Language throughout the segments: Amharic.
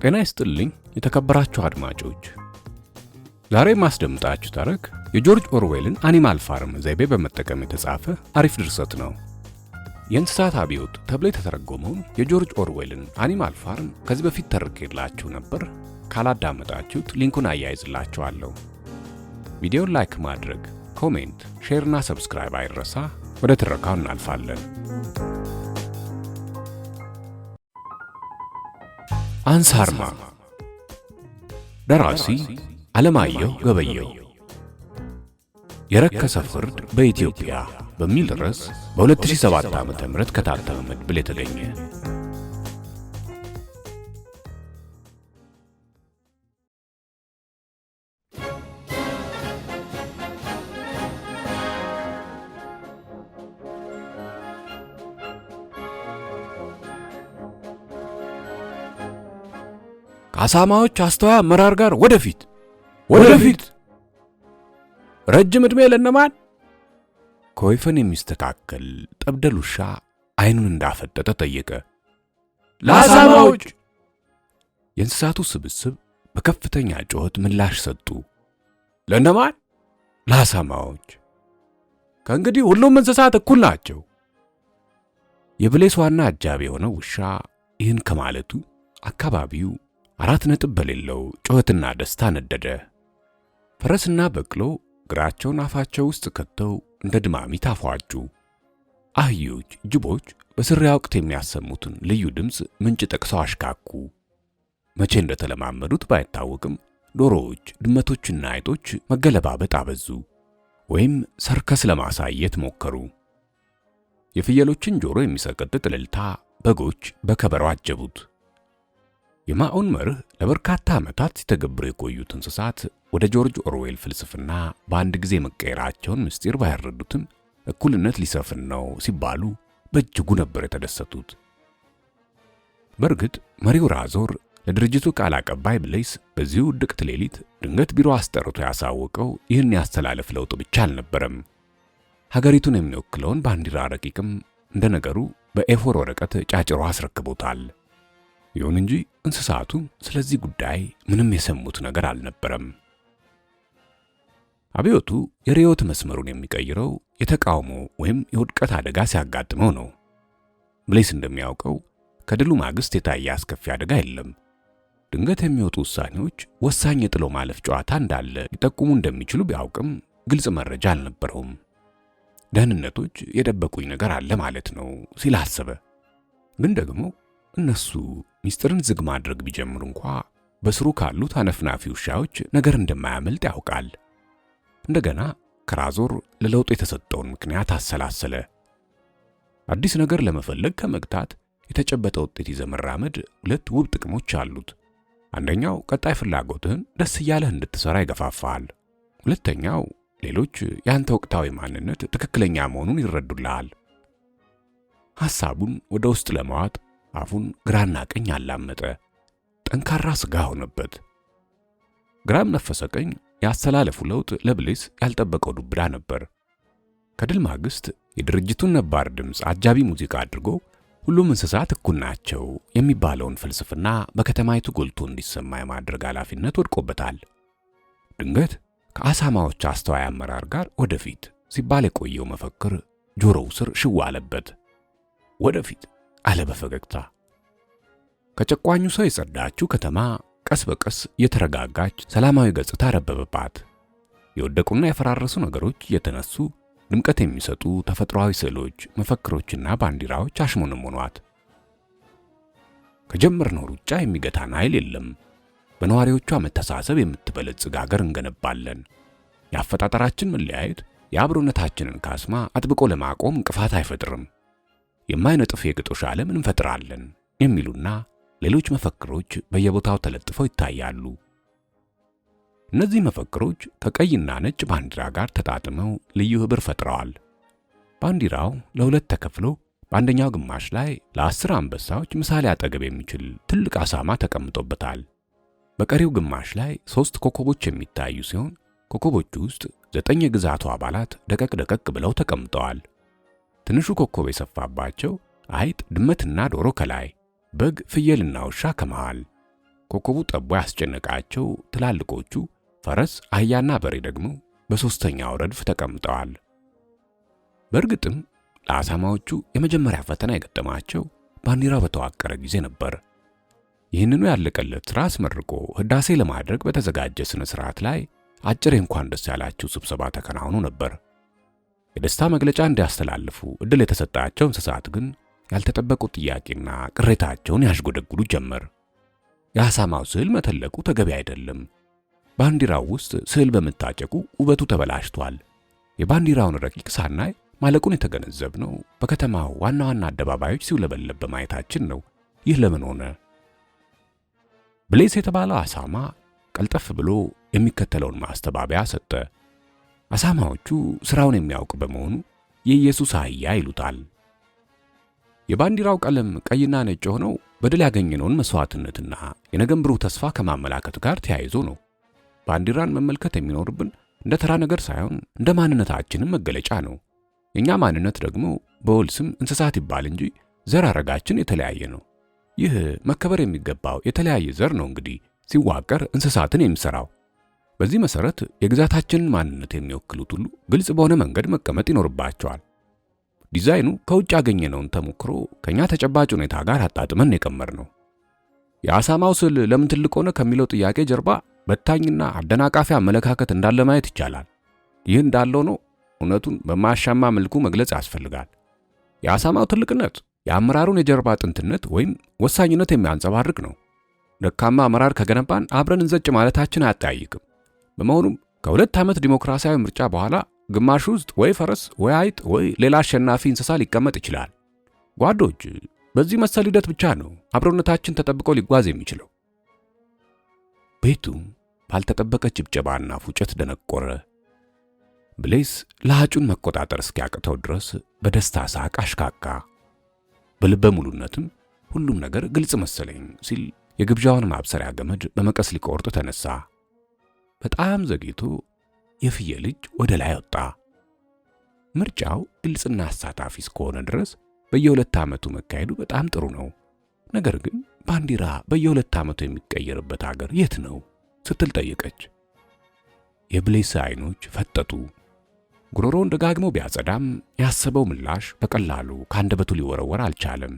ጤና ይስጥልኝ የተከበራችሁ አድማጮች። ዛሬ ማስደምጣችሁ ታሪክ የጆርጅ ኦርዌልን አኒማል ፋርም ዘይቤ በመጠቀም የተጻፈ አሪፍ ድርሰት ነው። የእንስሳት አብዮት ተብሎ የተተረጎመውን የጆርጅ ኦርዌልን አኒማል ፋርም ከዚህ በፊት ተርኬላችሁ ነበር። ካላዳመጣችሁት ሊንኩን አያይዝላችኋለሁ። ቪዲዮን ላይክ ማድረግ፣ ኮሜንት፣ ሼር እና ሰብስክራይብ አይረሳ። ወደ ትረካው እናልፋለን። አንሳርማ ደራሲ አለማየሁ ገበየሁ። የረከሰ ፍርድ በኢትዮጵያ በሚል ርዕስ በ2007 ዓ.ም ከታተመ መድብል የተገኘ። ከአሳማዎች አስተዋይ አመራር ጋር ወደፊት ወደፊት! ረጅም ዕድሜ ለነማን? ከወይፈን የሚስተካከል ጠብደል ውሻ አይኑን እንዳፈጠጠ ጠየቀ። ለአሳማዎች! የእንስሳቱ ስብስብ በከፍተኛ ጩኸት ምላሽ ሰጡ። ለነማን? ለአሳማዎች። ከእንግዲህ ሁሉም እንስሳት እኩል ናቸው። የብሌስ ዋና አጃቢ የሆነው ውሻ ይህን ከማለቱ አካባቢው 4 ነጥብ በሌለው ጩኸትና ደስታ ነደደ። ፈረስና በቅሎ እግራቸውን አፋቸው ውስጥ ከተው እንደ ድማሚት አፏጩ። አህዮች፣ ጅቦች በስሪያ ወቅት የሚያሰሙትን ልዩ ድምፅ ምንጭ ጠቅሰው አሽካኩ። መቼ እንደተለማመዱት ባይታወቅም ዶሮዎች፣ ድመቶችና አይጦች መገለባበጥ አበዙ፣ ወይም ሰርከስ ለማሳየት ሞከሩ። የፍየሎችን ጆሮ የሚሰቀጥጥ እልልታ በጎች በከበሮ አጀቡት። የማኦን መርህ ለበርካታ ዓመታት ሲተገብሩ የቆዩት እንስሳት ወደ ጆርጅ ኦርዌል ፍልስፍና በአንድ ጊዜ መቀየራቸውን ምስጢር ባይረዱትም እኩልነት ሊሰፍን ነው ሲባሉ በእጅጉ ነበር የተደሰቱት። በእርግጥ መሪው ራዞር ለድርጅቱ ቃል አቀባይ ብሌስ በዚሁ ድቅት ሌሊት ድንገት ቢሮ አስጠርቶ ያሳወቀው ይህን ያስተላለፍ ለውጥ ብቻ አልነበረም። ሀገሪቱን የሚወክለውን ባንዲራ ረቂቅም እንደ ነገሩ በኤፎር ወረቀት ጫጭሮ አስረክቦታል። ይሁን እንጂ እንስሳቱ ስለዚህ ጉዳይ ምንም የሰሙት ነገር አልነበረም። አብዮቱ የርዕዮት መስመሩን የሚቀይረው የተቃውሞ ወይም የውድቀት አደጋ ሲያጋጥመው ነው። ብሌስ እንደሚያውቀው ከድሉ ማግስት የታየ አስከፊ አደጋ የለም። ድንገት የሚወጡ ውሳኔዎች ወሳኝ የጥሎ ማለፍ ጨዋታ እንዳለ ሊጠቁሙ እንደሚችሉ ቢያውቅም ግልጽ መረጃ አልነበረውም። ደህንነቶች የደበቁኝ ነገር አለ ማለት ነው ሲል አሰበ። ግን ደግሞ እነሱ ሚስጥርን ዝግ ማድረግ ቢጀምሩ እንኳ በስሩ ካሉት አነፍናፊ ውሻዎች ነገር እንደማያመልጥ ያውቃል። እንደገና ከራዞር ለለውጥ የተሰጠውን ምክንያት አሰላሰለ። አዲስ ነገር ለመፈለግ ከመግታት የተጨበጠ ውጤት ይዘህ መራመድ 2 ውብ ጥቅሞች አሉት። አንደኛው ቀጣይ ፍላጎትህን ደስ እያለህ እንድትሰራ ይገፋፋል። ሁለተኛው ሌሎች ያንተ ወቅታዊ ማንነት ትክክለኛ መሆኑን ይረዱልሃል። ሐሳቡን ወደ ውስጥ ለማዋጥ አፉን ግራና ቀኝ አላመጠ። ጠንካራ ስጋ ሆነበት። ግራም ነፈሰ ቀኝ ያስተላለፉ ለውጥ ለብሌስ ያልጠበቀው ዱብዳ ነበር። ከድል ማግስት የድርጅቱን ነባር ድምፅ አጃቢ ሙዚቃ አድርጎ ሁሉም እንስሳት እኩል ናቸው የሚባለውን ፍልስፍና በከተማይቱ ጎልቶ እንዲሰማ የማድረግ ኃላፊነት ወድቆበታል። ድንገት ከአሳማዎች አስተዋይ አመራር ጋር ወደፊት ሲባል የቆየው መፈክር ጆሮው ስር ሽው አለበት። ወደፊት አለ በፈገግታ። ከጨቋኙ ሰው የጸዳችው ከተማ ቀስ በቀስ የተረጋጋች ሰላማዊ ገጽታ ረበበባት። የወደቁና የፈራረሱ ነገሮች እየተነሱ ድምቀት የሚሰጡ ተፈጥሯዊ ስዕሎች፣ መፈክሮችና ባንዲራዎች አሽሞነሞኗት። ከጀመርነው ሩጫ የሚገታን ኃይል የለም። በነዋሪዎቿ መተሳሰብ የምትበለጽግ አገር እንገነባለን። የአፈጣጠራችን መለያየት የአብሮነታችንን ካስማ አጥብቆ ለማቆም እንቅፋት አይፈጥርም። የማይነጥፍ የግጦሽ ዓለም እንፈጥራለን የሚሉና ሌሎች መፈክሮች በየቦታው ተለጥፈው ይታያሉ። እነዚህ መፈክሮች ከቀይና ነጭ ባንዲራ ጋር ተጣጥመው ልዩ ህብር ፈጥረዋል። ባንዲራው ለ2 ተከፍሎ በአንደኛው ግማሽ ላይ ለ10 አንበሳዎች ምሳሌ አጠገብ የሚችል ትልቅ አሳማ ተቀምጦበታል። በቀሪው ግማሽ ላይ 3 ኮከቦች የሚታዩ ሲሆን ኮከቦቹ ውስጥ 9 የግዛቱ አባላት ደቀቅ ብለው ተቀምጠዋል። ትንሹ ኮከብ የሰፋባቸው አይጥ፣ ድመትና ዶሮ ከላይ፣ በግ፣ ፍየልና ውሻ ከመሃል። ኮከቡ ጠቦ ያስጨነቃቸው ትላልቆቹ ፈረስ፣ አህያና በሬ ደግሞ በሶስተኛው ረድፍ ተቀምጠዋል። በእርግጥም ለአሳማዎቹ የመጀመሪያ ፈተና የገጠማቸው ባንዲራው በተዋቀረ ጊዜ ነበር። ይህንኑ ያለቀለት ሥራ አስመርቆ ህዳሴ ለማድረግ በተዘጋጀ ስነ ስርዓት ላይ አጭር እንኳን ደስ ያላችሁ ስብሰባ ተከናውኖ ነበር። የደስታ መግለጫ እንዲያስተላልፉ እድል የተሰጣቸው እንስሳት ግን ያልተጠበቁ ጥያቄና ቅሬታቸውን ያሽጎደጉዱ ጀመር። የአሳማው ስዕል መተለቁ ተገቢ አይደለም። ባንዲራው ውስጥ ስዕል በመታጨቁ ውበቱ ተበላሽቷል። የባንዲራውን ረቂቅ ሳናይ ማለቁን የተገነዘብነው በከተማው ዋና ዋና አደባባዮች ሲውለበለብ በማየታችን ነው። ይህ ለምን ሆነ? ብሌስ የተባለው አሳማ ቀልጠፍ ብሎ የሚከተለውን ማስተባበያ ሰጠ። አሳማዎቹ ስራውን የሚያውቅ በመሆኑ የኢየሱስ አህያ ይሉታል። የባንዲራው ቀለም ቀይና ነጭ ሆነው በድል ያገኘነውን መስዋዕትነትና የነገን ብሩህ ተስፋ ከማመላከት ጋር ተያይዞ ነው። ባንዲራን መመልከት የሚኖርብን እንደ ተራ ነገር ሳይሆን እንደ ማንነታችንም መገለጫ ነው። የኛ ማንነት ደግሞ በወል ስም እንስሳት ይባል እንጂ ዘር አረጋችን የተለያየ ነው። ይህ መከበር የሚገባው የተለያየ ዘር ነው እንግዲህ ሲዋቀር እንስሳትን የሚሰራው። በዚህ መሰረት የግዛታችንን ማንነት የሚወክሉት ሁሉ ግልጽ በሆነ መንገድ መቀመጥ ይኖርባቸዋል። ዲዛይኑ ከውጭ ያገኘነውን ተሞክሮ ከኛ ተጨባጭ ሁኔታ ጋር አጣጥመን የቀመርነው። የአሳማው ስዕል ለምን ትልቅ ሆነ ከሚለው ጥያቄ ጀርባ በታኝና አደናቃፊ አመለካከት እንዳለ ማየት ይቻላል። ይህ እንዳለው ነው እውነቱን በማያሻማ መልኩ መግለጽ ያስፈልጋል። የአሳማው ትልቅነት የአመራሩን የጀርባ አጥንትነት ወይም ወሳኝነት የሚያንጸባርቅ ነው። ደካማ አመራር ከገነባን አብረን እንዘጭ ማለታችን አያጠያይቅም። በመሆኑም ከ2 ዓመት ዲሞክራሲያዊ ምርጫ በኋላ ግማሽ ውስጥ ወይ ፈረስ ወይ አይጥ ወይ ሌላ አሸናፊ እንስሳ ሊቀመጥ ይችላል። ጓዶች፣ በዚህ መሰል ሂደት ብቻ ነው አብሮነታችን ተጠብቆ ሊጓዝ የሚችለው። ቤቱ ባልተጠበቀ ጭብጨባና ፉጨት ደነቆረ። ብሌስ ለሃጩን መቆጣጠር እስኪያቅተው ድረስ በደስታ ሳቅ አሽካካ። በልበ ሙሉነትም ሁሉም ነገር ግልጽ መሰለኝ ሲል የግብዣውን ማብሰሪያ ገመድ በመቀስ ሊቆርጥ ተነሳ። በጣም ዘግይቶ የፍየል እጅ ወደ ላይ ወጣ። ምርጫው ግልጽና አሳታፊ እስከሆነ ድረስ በየ2 ዓመቱ መካሄዱ በጣም ጥሩ ነው። ነገር ግን ባንዲራ በየ2 ዓመቱ የሚቀየርበት ሀገር የት ነው ስትል ጠየቀች። የብሌስ አይኖች ፈጠጡ። ጉሮሮውን ደጋግሞ ቢያጸዳም ያሰበው ምላሽ በቀላሉ ከአንደበቱ ሊወረወር አልቻለም።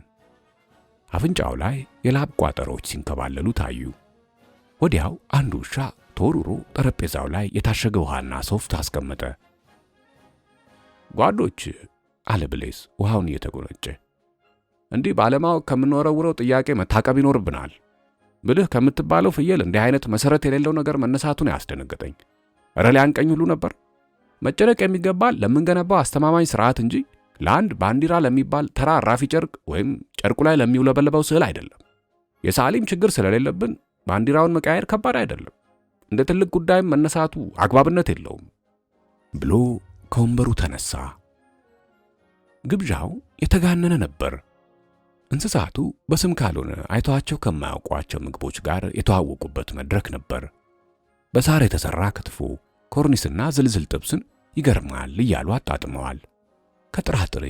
አፍንጫው ላይ የላብ ቋጠሮች ሲንከባለሉ ታዩ። ወዲያው አንድ ውሻ ተወርውሮ ጠረጴዛው ላይ የታሸገ ውሃና ሶፍት አስቀመጠ። ጓዶች፣ አለ ብሌስ ውሃውን እየተጎነጨ፣ እንዲህ ባለማወቅ ከምንወረውረው ጥያቄ መታቀብ ይኖርብናል። ብልህ ከምትባለው ፍየል እንዲህ አይነት መሰረት የሌለው ነገር መነሳቱን ያስደነገጠኝ። እረ ሊያንቀኝ ሁሉ ነበር። መጨነቅ የሚገባል ለምንገነባው አስተማማኝ ስርዓት እንጂ ለአንድ ባንዲራ ለሚባል ተራ ራፊ ጨርቅ ወይም ጨርቁ ላይ ለሚውለበለበው ስዕል አይደለም። የሳሊም ችግር ስለሌለብን ባንዲራውን መቀየር ከባድ አይደለም። እንደ ትልቅ ጉዳይም መነሳቱ አግባብነት የለውም ብሎ ከወንበሩ ተነሳ። ግብዣው የተጋነነ ነበር። እንስሳቱ በስም ካልሆነ አይተዋቸው ከማያውቋቸው ምግቦች ጋር የተዋወቁበት መድረክ ነበር። በሳር የተሰራ ክትፎ፣ ኮርኒስና ዝልዝል ጥብስን ይገርማል እያሉ አጣጥመዋል። ከጥራጥሬ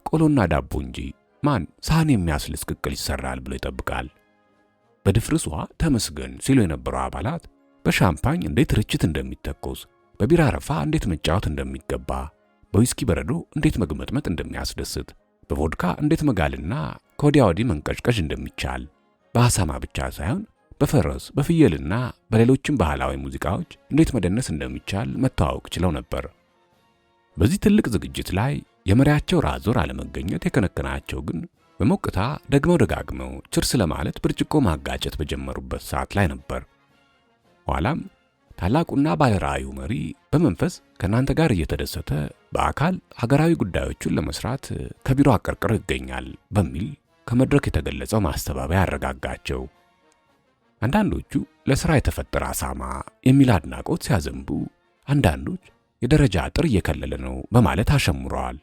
ቆሎና ዳቦ እንጂ ማን ሳህን የሚያስልስ ቅቅል ይሰራል ብሎ ይጠብቃል? በድፍርሷ ተመስገን ሲሉ የነበሩ አባላት በሻምፓኝ እንዴት ርችት እንደሚተኮስ፣ በቢራ ረፋ እንዴት መጫወት እንደሚገባ፣ በዊስኪ በረዶ እንዴት መግመጥመጥ እንደሚያስደስት፣ በቮድካ እንዴት መጋልና ከወዲያ ወዲህ መንቀዥቀዥ እንደሚቻል፣ በአሳማ ብቻ ሳይሆን በፈረስ በፍየልና በሌሎችም ባህላዊ ሙዚቃዎች እንዴት መደነስ እንደሚቻል መተዋወቅ ችለው ነበር። በዚህ ትልቅ ዝግጅት ላይ የመሪያቸው ራዞር አለመገኘት የከነከናቸው ግን በሞቅታ ደግመው ደጋግመው ችርስ ለማለት ብርጭቆ ማጋጨት በጀመሩበት ሰዓት ላይ ነበር። ኋላም ታላቁና ባለራዕዩ መሪ በመንፈስ ከናንተ ጋር እየተደሰተ በአካል ሀገራዊ ጉዳዮችን ለመስራት ከቢሮ አቀርቅሮ ይገኛል በሚል ከመድረክ የተገለጸው ማስተባበያ ያረጋጋቸው። አንዳንዶቹ ለሥራ የተፈጠረ አሳማ የሚል አድናቆት ሲያዘንቡ፣ አንዳንዶች የደረጃ አጥር እየከለለ ነው በማለት አሸምረዋል።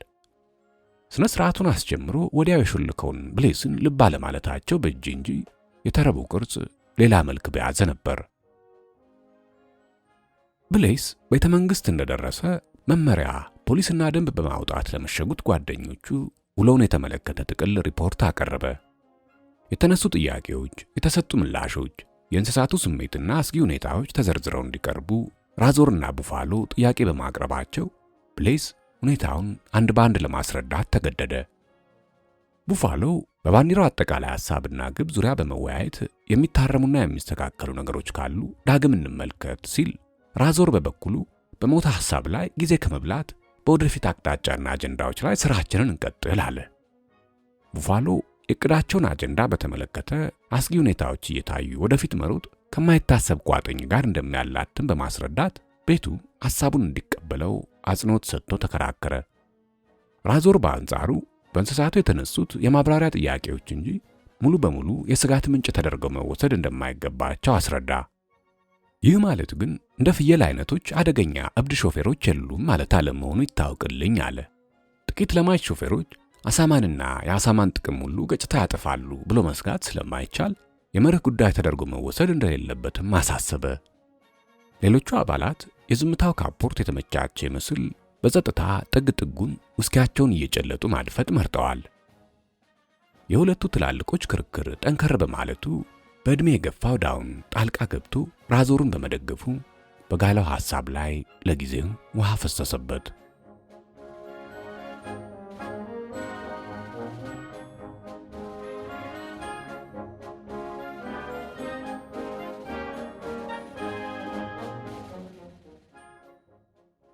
ስነ ስርዓቱን አስጀምሮ ወዲያው የሾለከውን ብሌስን ልብ አለማለታቸው በእጅ እንጂ የተረቡ ቅርጽ ሌላ መልክ በያዘ ነበር። ብሌስ ቤተ መንግሥት እንደደረሰ መመሪያ፣ ፖሊስና ደንብ በማውጣት ለመሸጉት ጓደኞቹ ውሎውን የተመለከተ ጥቅል ሪፖርት አቀረበ። የተነሱ ጥያቄዎች፣ የተሰጡ ምላሾች፣ የእንስሳቱ ስሜትና አስጊ ሁኔታዎች ተዘርዝረው እንዲቀርቡ ራዞርና ቡፋሎ ጥያቄ በማቅረባቸው ብሌስ ሁኔታውን አንድ በአንድ ለማስረዳት ተገደደ። ቡፋሎ በባንዲራው አጠቃላይ ሐሳብና ግብ ዙሪያ በመወያየት የሚታረሙና የሚስተካከሉ ነገሮች ካሉ ዳግም እንመልከት ሲል፣ ራዞር በበኩሉ በሞተ ሐሳብ ላይ ጊዜ ከመብላት በወደፊት አቅጣጫና አጀንዳዎች ላይ ስራችንን እንቀጥል አለ። ቡፋሎ የዕቅዳቸውን አጀንዳ በተመለከተ አስጊ ሁኔታዎች እየታዩ ወደፊት መሮጥ ከማይታሰብ ቋጥኝ ጋር እንደሚያላትም በማስረዳት ቤቱ ሐሳቡን እንዲቀበለው አጽንኦት ሰጥቶ ተከራከረ። ራዞር በአንጻሩ በእንስሳቱ የተነሱት የማብራሪያ ጥያቄዎች እንጂ ሙሉ በሙሉ የስጋት ምንጭ ተደርገው መወሰድ እንደማይገባቸው አስረዳ። ይህ ማለት ግን እንደ ፍየል አይነቶች አደገኛ እብድ ሾፌሮች የሉም ማለት አለመሆኑ ይታወቅልኝ አለ። ጥቂት ለማች ሾፌሮች አሳማንና የአሳማን ጥቅም ሁሉ ገጭታ ያጠፋሉ ብሎ መስጋት ስለማይቻል የመርህ ጉዳይ ተደርጎ መወሰድ እንደሌለበትም አሳሰበ። ሌሎቹ አባላት የዝምታው ካፖርት የተመቻቸ ይመስል በጸጥታ ጥግ ጥጉን ውስኪያቸውን እየጨለጡ ማድፈጥ መርጠዋል። የሁለቱ ትላልቆች ክርክር ጠንከር በማለቱ በዕድሜ የገፋው ዳውን ጣልቃ ገብቶ ራዞርን በመደገፉ በጋለው ሐሳብ ላይ ለጊዜው ውሃ ፈሰሰበት።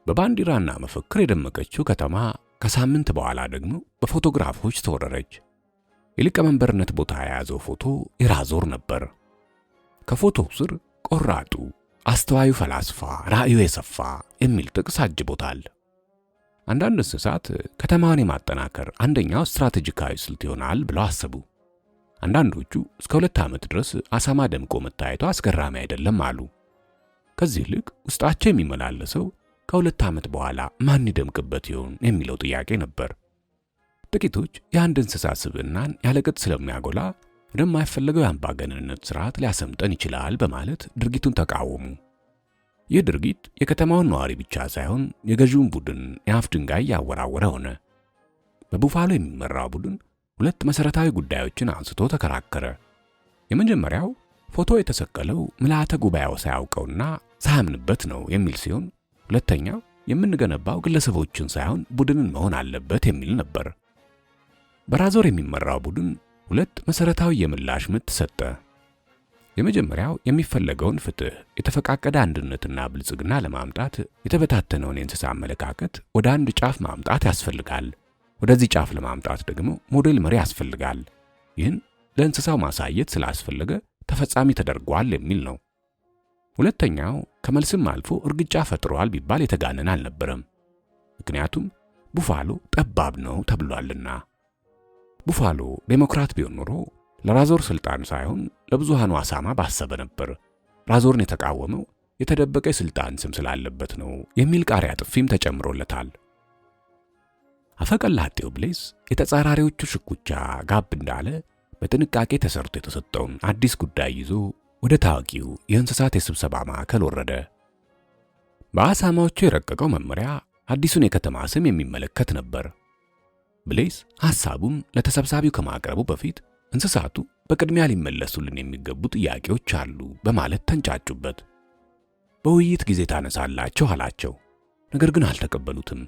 በባንዲራና መፈክር የደመቀችው ከተማ ከሳምንት በኋላ ደግሞ በፎቶግራፎች ተወረረች። የሊቀመንበርነት ቦታ የያዘው ፎቶ የራዞር ነበር። ከፎቶው ስር ቆራጡ አስተዋዩ ፈላስፋ ራእዩ የሰፋ የሚል ጥቅስ አጅቦታል። አንዳንድ እንስሳት ከተማውን የማጠናከር አንደኛው ስትራቴጂካዊ ስልት ይሆናል ብለው አሰቡ። አንዳንዶቹ እስከ 2 ዓመት ድረስ አሳማ ደምቆ መታየቱ አስገራሚ አይደለም አሉ። ከዚህ ይልቅ ውስጣቸው የሚመላለሰው ከ2 ዓመት በኋላ ማን ይደምቅበት ይሆን የሚለው ጥያቄ ነበር። ጥቂቶች የአንድ እንስሳ ስብዕናን ያለቅጥ ስለሚያጎላ ወደማይፈለገው የአምባገነንነት ስርዓት ሊያሰምጠን ይችላል በማለት ድርጊቱን ተቃወሙ። ይህ ድርጊት የከተማውን ነዋሪ ብቻ ሳይሆን የገዢውን ቡድን የአፍ ድንጋይ ያወራወረ ሆነ። በቡፋሎ የሚመራው ቡድን 2 መሰረታዊ ጉዳዮችን አንስቶ ተከራከረ። የመጀመሪያው ፎቶ የተሰቀለው ምልዓተ ጉባኤው ሳያውቀውና ሳያምንበት ነው የሚል ሲሆን፣ ሁለተኛው የምንገነባው ግለሰቦችን ሳይሆን ቡድንን መሆን አለበት የሚል ነበር። በራዞር የሚመራው ቡድን 2 መሰረታዊ የምላሽ ምት ሰጠ። የመጀመሪያው የሚፈለገውን ፍትህ፣ የተፈቃቀደ አንድነትና ብልጽግና ለማምጣት የተበታተነውን የእንስሳ አመለካከት ወደ አንድ ጫፍ ማምጣት ያስፈልጋል። ወደዚህ ጫፍ ለማምጣት ደግሞ ሞዴል መሪ ያስፈልጋል። ይህን ለእንስሳው ማሳየት ስላስፈለገ ተፈጻሚ ተደርጓል የሚል ነው። ሁለተኛው ከመልስም አልፎ እርግጫ ፈጥሯል ቢባል የተጋነነ አልነበረም። ምክንያቱም ቡፋሎ ጠባብ ነው ተብሏልና። ቡፋሎ ዴሞክራት ቢሆን ኖሮ ለራዞር ስልጣን ሳይሆን ለብዙሃኑ አሳማ ባሰበ ነበር። ራዞርን የተቃወመው የተደበቀ የስልጣን ስም ስላለበት ነው የሚል ቃሪያ ጥፊም ተጨምሮለታል። አፈቀላጤው ብሌስ የተጻራሪዎቹ ሽኩቻ ጋብ እንዳለ በጥንቃቄ ተሰርቶ የተሰጠውን አዲስ ጉዳይ ይዞ ወደ ታዋቂው የእንስሳት የስብሰባ ማዕከል ወረደ። በአሳማዎቹ የረቀቀው መመሪያ አዲሱን የከተማ ስም የሚመለከት ነበር። ብሌስ ሐሳቡን ለተሰብሳቢው ከማቅረቡ በፊት እንስሳቱ በቅድሚያ ሊመለሱልን የሚገቡ ጥያቄዎች አሉ በማለት ተንጫጩበት። በውይይት ጊዜ ታነሳላችሁ አላቸው። ነገር ግን አልተቀበሉትም።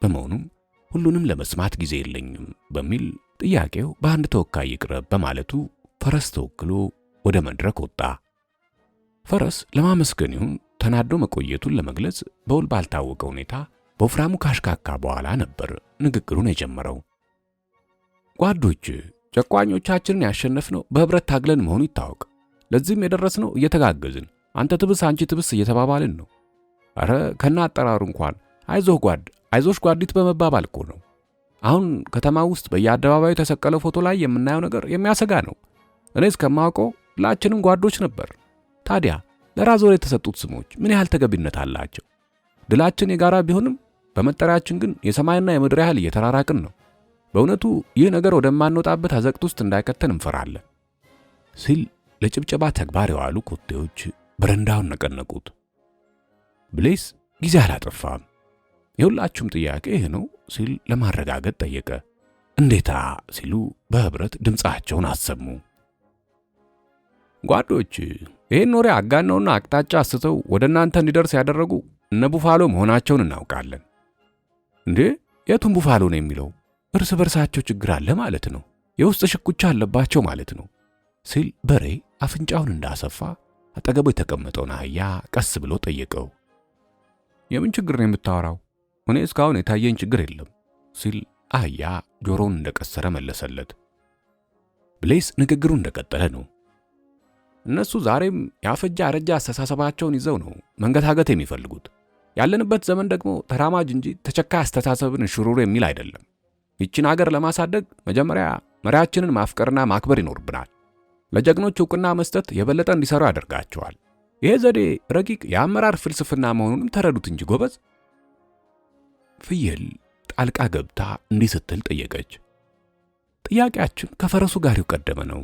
በመሆኑም ሁሉንም ለመስማት ጊዜ የለኝም በሚል ጥያቄው በአንድ ተወካይ ይቅረብ በማለቱ ፈረስ ተወክሎ ወደ መድረክ ወጣ። ፈረስ ለማመስገን ይሁን ተናዶ መቆየቱን ለመግለጽ በውል ባልታወቀ ሁኔታ በወፍራሙ ካሽካካ በኋላ ነበር ንግግሩን የጀመረው። ጓዶች፣ ጨቋኞቻችንን ያሸነፍነው በህብረት ታግለን መሆኑ ይታወቅ። ለዚህም የደረስነው እየተጋገዝን፣ አንተ ትብስ አንቺ ትብስ እየተባባልን ነው። አረ ከና አጠራሩ እንኳን አይዞህ ጓድ፣ አይዞሽ ጓዲት በመባባል እኮ ነው። አሁን ከተማ ውስጥ በየአደባባዩ የተሰቀለው ፎቶ ላይ የምናየው ነገር የሚያሰጋ ነው። እኔ እስከማውቀው ሁላችንም ጓዶች ነበር። ታዲያ ለራዞር የተሰጡት ስሞች ምን ያህል ተገቢነት አላቸው? ድላችን የጋራ ቢሆንም በመጠሪያችን ግን የሰማይና የምድር ያህል እየተራራቅን ነው። በእውነቱ ይህ ነገር ወደማንወጣበት አዘቅት ውስጥ እንዳይከተን እንፈራለን ሲል ለጭብጨባ ተግባር የዋሉ ኮቴዎች በረንዳውን ነቀነቁት። ብሌስ ጊዜ አላጠፋም። የሁላችሁም ጥያቄ ይህ ነው ሲል ለማረጋገጥ ጠየቀ። እንዴታ ሲሉ በህብረት ድምፃቸውን አሰሙ። ጓዶች ይህን ወሬ አጋነውና አቅጣጫ አስተው ወደ እናንተ እንዲደርስ ያደረጉ እነ ቡፋሎ መሆናቸውን እናውቃለን። እንዴ የቱን ቡፋሎ ነው የሚለው? እርስ በርሳቸው ችግር አለ ማለት ነው። የውስጥ ሽኩቻ አለባቸው ማለት ነው ሲል በሬ አፍንጫውን እንዳሰፋ አጠገቡ የተቀመጠውን አህያ ቀስ ብሎ ጠየቀው። የምን ችግር ነው የምታወራው? እኔ እስካሁን የታየኝ ችግር የለም ሲል አህያ ጆሮውን እንደቀሰረ መለሰለት። ብሌስ ንግግሩ እንደቀጠለ ነው። እነሱ ዛሬም ያፈጃ አረጃ አስተሳሰባቸውን ይዘው ነው መንገታገት የሚፈልጉት። ያለንበት ዘመን ደግሞ ተራማጅ እንጂ ተቸካይ አስተሳሰብን ሽሩሩ የሚል አይደለም። ይችን ሀገር ለማሳደግ መጀመሪያ መሪያችንን ማፍቀርና ማክበር ይኖርብናል። ለጀግኖች ዕውቅና መስጠት የበለጠ እንዲሰሩ ያደርጋቸዋል። ይሄ ዘዴ ረቂቅ የአመራር ፍልስፍና መሆኑንም ተረዱት እንጂ ጎበዝ። ፍየል ጣልቃ ገብታ እንዲህ ስትል ጠየቀች። ጥያቄያችን ከፈረሱ ጋር የቀደመ ነው።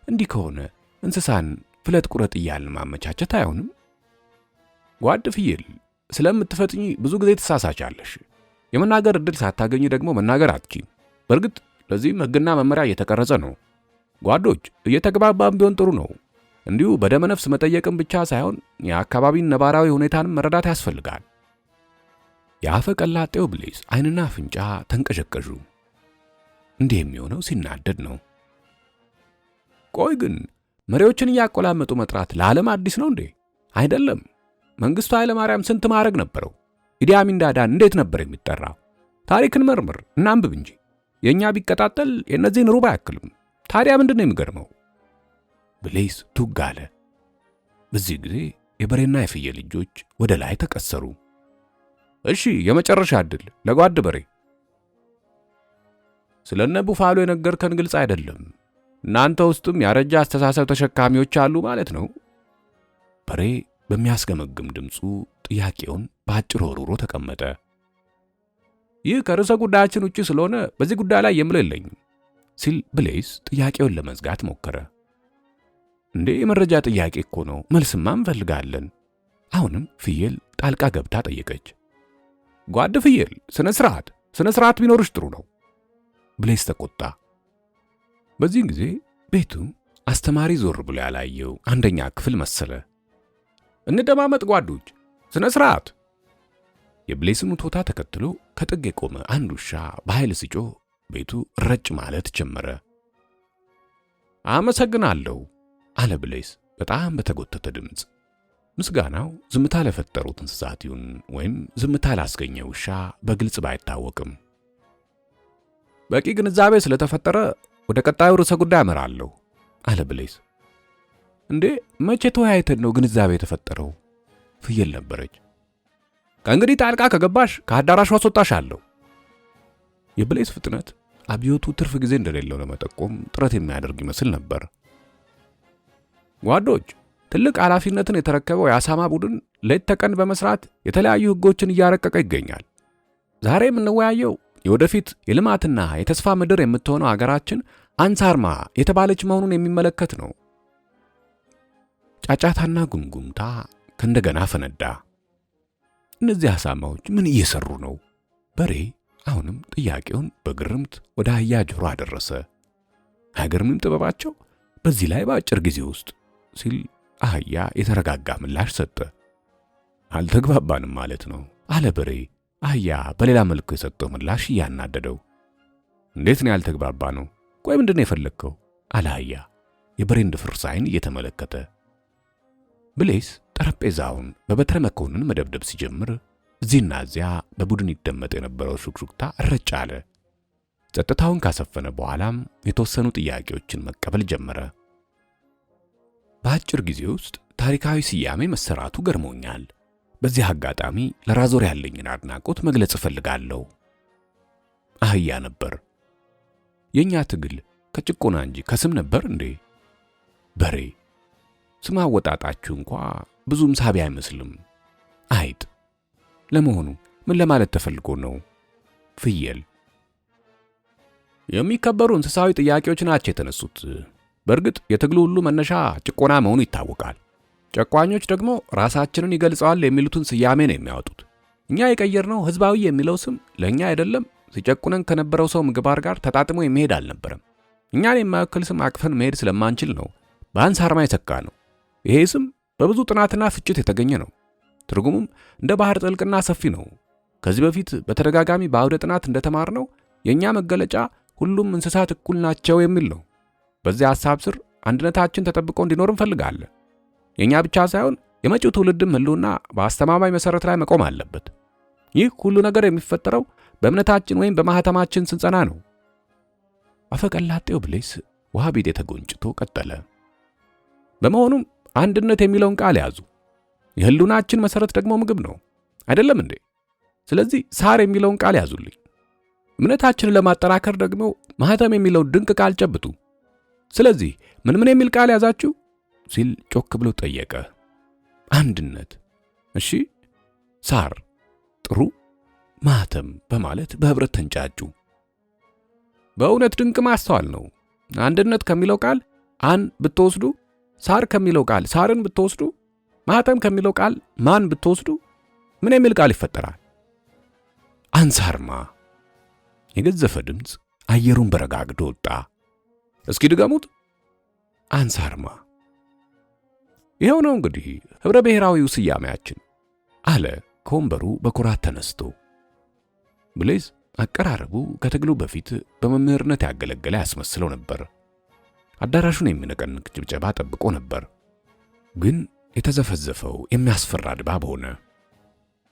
እንዲህ ከሆነ እንስሳን ፍለት ቁረጥ እያልን ማመቻቸት አይሆንም? ጓድ ፍየል ስለምትፈጥኚ ብዙ ጊዜ ትሳሳቻለሽ። የመናገር ዕድል ሳታገኝ ደግሞ መናገር አትችይም። በእርግጥ ለዚህም ሕግና መመሪያ እየተቀረጸ ነው። ጓዶች እየተግባባን ቢሆን ጥሩ ነው። እንዲሁ በደመ ነፍስ መጠየቅም ብቻ ሳይሆን የአካባቢን ነባራዊ ሁኔታንም መረዳት ያስፈልጋል። የአፈ ቀላጤው ብሌስ ዓይንና አፍንጫ ተንቀዠቀዡ። እንዲህ የሚሆነው ሲናደድ ነው። ቆይ ግን መሪዎችን እያቆላመጡ መጥራት ለዓለም አዲስ ነው እንዴ? አይደለም። መንግስቱ ኃይለ ማርያም ስንት ማዕረግ ነበረው? ኢዲ አሚን ዳዳን እንዴት ነበር የሚጠራው? ታሪክን መርምር እናንብብ እንጂ የእኛ ቢቀጣጠል የእነዚህን ሩብ አያክልም። ታዲያ ምንድን ነው የሚገርመው? ብሌስ ቱግ አለ። በዚህ ጊዜ የበሬና የፍየል ልጆች ወደ ላይ ተቀሰሩ። እሺ የመጨረሻ ዕድል ለጓድ በሬ። ስለነ ቡፋሎ የነገርከን ግልጽ አይደለም። እናንተ ውስጥም ያረጃ አስተሳሰብ ተሸካሚዎች አሉ ማለት ነው? በሬ በሚያስገመግም ድምፁ ጥያቄውን በአጭር ወርውሮ ተቀመጠ። ይህ ከርዕሰ ጉዳያችን ውጪ ስለሆነ በዚህ ጉዳይ ላይ የምለው የለኝም ሲል ብሌስ ጥያቄውን ለመዝጋት ሞከረ። እንዴ የመረጃ ጥያቄ እኮ ነው፣ መልስማ እንፈልጋለን። አሁንም ፍየል ጣልቃ ገብታ ጠየቀች። ጓድ ፍየል ስነ ስርዓት ቢኖርሽ ጥሩ ነው። ብሌስ ተቆጣ። በዚህ ጊዜ ቤቱ አስተማሪ ዞር ብሎ ያላየው አንደኛ ክፍል መሰለ። እንደማመጥ ጓዶች፣ ስነ ስርዓት። የብሌስን ውቶታ ተከትሎ ከጥግ የቆመ አንድ ውሻ በኃይል ሲጮህ ቤቱ ረጭ ማለት ጀመረ። አመሰግናለሁ አለ ብሌስ በጣም በተጎተተ ድምፅ። ምስጋናው ዝምታ ለፈጠሩት እንስሳት ይሁን ወይም ዝምታ ላስገኘ ውሻ በግልጽ ባይታወቅም በቂ ግንዛቤ ስለተፈጠረ ወደ ቀጣዩ ርዕሰ ጉዳይ አመራለሁ አለ ብሌስ። እንዴ መቼ ተወያይተን ነው ግንዛቤ የተፈጠረው? ፍየል ነበረች። ከእንግዲህ ጣልቃ ከገባሽ ከአዳራሹ አስወጣሻለሁ። የብሌስ ፍጥነት አብዮቱ ትርፍ ጊዜ እንደሌለው ለመጠቆም ጥረት የሚያደርግ ይመስል ነበር። ጓዶች፣ ትልቅ ኃላፊነትን የተረከበው የአሳማ ቡድን ሌት ተቀን በመስራት የተለያዩ ሕጎችን እያረቀቀ ይገኛል። ዛሬ የምንወያየው የወደፊት የልማትና የተስፋ ምድር የምትሆነው አገራችን አንሳርማ የተባለች መሆኑን የሚመለከት ነው። ጫጫታና ጉምጉምታ ከእንደገና ፈነዳ። እነዚህ አሳማዎች ምን እየሰሩ ነው? በሬ አሁንም ጥያቄውን በግርምት ወደ አህያ ጆሮ አደረሰ። አይገርምም ጥበባቸው በዚህ ላይ በአጭር ጊዜ ውስጥ ሲል አህያ የተረጋጋ ምላሽ ሰጠ። አልተግባባንም ማለት ነው አለ በሬ። አህያ በሌላ መልኩ የሰጠው ምላሽ እያናደደው። እንዴት ነው ያልተግባባ ነው? ቆይ ምንድን ነው የፈለግከው? አለ አህያ የበሬን ድፍርስ ዓይን እየተመለከተ። ብሌስ ጠረጴዛውን በበትረ መኮንን መደብደብ ሲጀምር እዚህና እዚያ በቡድን ይደመጥ የነበረው ሹክሹክታ ረጭ አለ። ጸጥታውን ካሰፈነ በኋላም የተወሰኑ ጥያቄዎችን መቀበል ጀመረ። በአጭር ጊዜ ውስጥ ታሪካዊ ስያሜ መሰራቱ ገርሞኛል። በዚህ አጋጣሚ ለራዞር ያለኝን አድናቆት መግለጽ እፈልጋለሁ። አህያ ነበር። የኛ ትግል ከጭቆና እንጂ ከስም ነበር እንዴ? በሬ ስም አወጣጣችሁ እንኳ ብዙም ሳቢ አይመስልም። አይጥ ለመሆኑ ምን ለማለት ተፈልጎ ነው? ፍየል የሚከበሩ እንስሳዊ ጥያቄዎች ናቸው የተነሱት። በእርግጥ የትግሉ ሁሉ መነሻ ጭቆና መሆኑ ይታወቃል። ጨቋኞች ደግሞ ራሳችንን ይገልጸዋል የሚሉትን ስያሜ ነው የሚያወጡት። እኛ የቀየርነው ህዝባዊ የሚለው ስም ለእኛ አይደለም፣ ሲጨቁነን ከነበረው ሰው ምግባር ጋር ተጣጥሞ የሚሄድ አልነበረም። እኛን የማይወክል ስም አቅፈን መሄድ ስለማንችል ነው በአንሳርማ የተካ ነው። ይሄ ስም በብዙ ጥናትና ፍጭት የተገኘ ነው። ትርጉሙም እንደ ባህር ጥልቅና ሰፊ ነው። ከዚህ በፊት በተደጋጋሚ በአውደ ጥናት እንደተማርነው የኛ መገለጫ ሁሉም እንስሳት እኩል ናቸው የሚል ነው። በዚህ ሐሳብ ስር አንድነታችን ተጠብቆ እንዲኖር እንፈልጋለን። የኛ ብቻ ሳይሆን የመጪው ትውልድም ህልውና በአስተማማኝ መሰረት ላይ መቆም አለበት። ይህ ሁሉ ነገር የሚፈጠረው በእምነታችን ወይም በማህተማችን ስንጸና ነው። አፈቀላጤው ብሌስ ውሃ ቢጤ ተጎንጭቶ ቀጠለ። በመሆኑም አንድነት የሚለውን ቃል ያዙ። የህልውናችን መሰረት ደግሞ ምግብ ነው አይደለም እንዴ? ስለዚህ ሳር የሚለውን ቃል ያዙልኝ። እምነታችንን ለማጠናከር ደግሞ ማህተም የሚለውን ድንቅ ቃል ጨብጡ። ስለዚህ ምን የሚል ቃል ያዛችሁ? ሲል ጮክ ብሎ ጠየቀ። አንድነት። እሺ፣ ሳር፣ ጥሩ፣ ማህተም በማለት በህብረት ተንጫጩ። በእውነት ድንቅ ማስተዋል ነው። አንድነት ከሚለው ቃል አን ብትወስዱ፣ ሳር ከሚለው ቃል ሳርን ብትወስዱ፣ ማህተም ከሚለው ቃል ማን ብትወስዱ ምን የሚል ቃል ይፈጠራል? አንሳርማ። የገዘፈ ድምፅ አየሩን በረጋግዶ ወጣ። እስኪ ድገሙት። አንሳርማ። ይኸው ነው እንግዲህ ህብረ ብሔራዊው ስያሜያችን አለ ከወንበሩ በኩራት ተነስቶ። ብሌዝ አቀራረቡ ከትግሉ በፊት በመምህርነት ያገለገለ ያስመስለው ነበር። አዳራሹን የሚነቀንቅ ጭብጨባ ጠብቆ ነበር። ግን የተዘፈዘፈው የሚያስፈራ ድባብ ሆነ።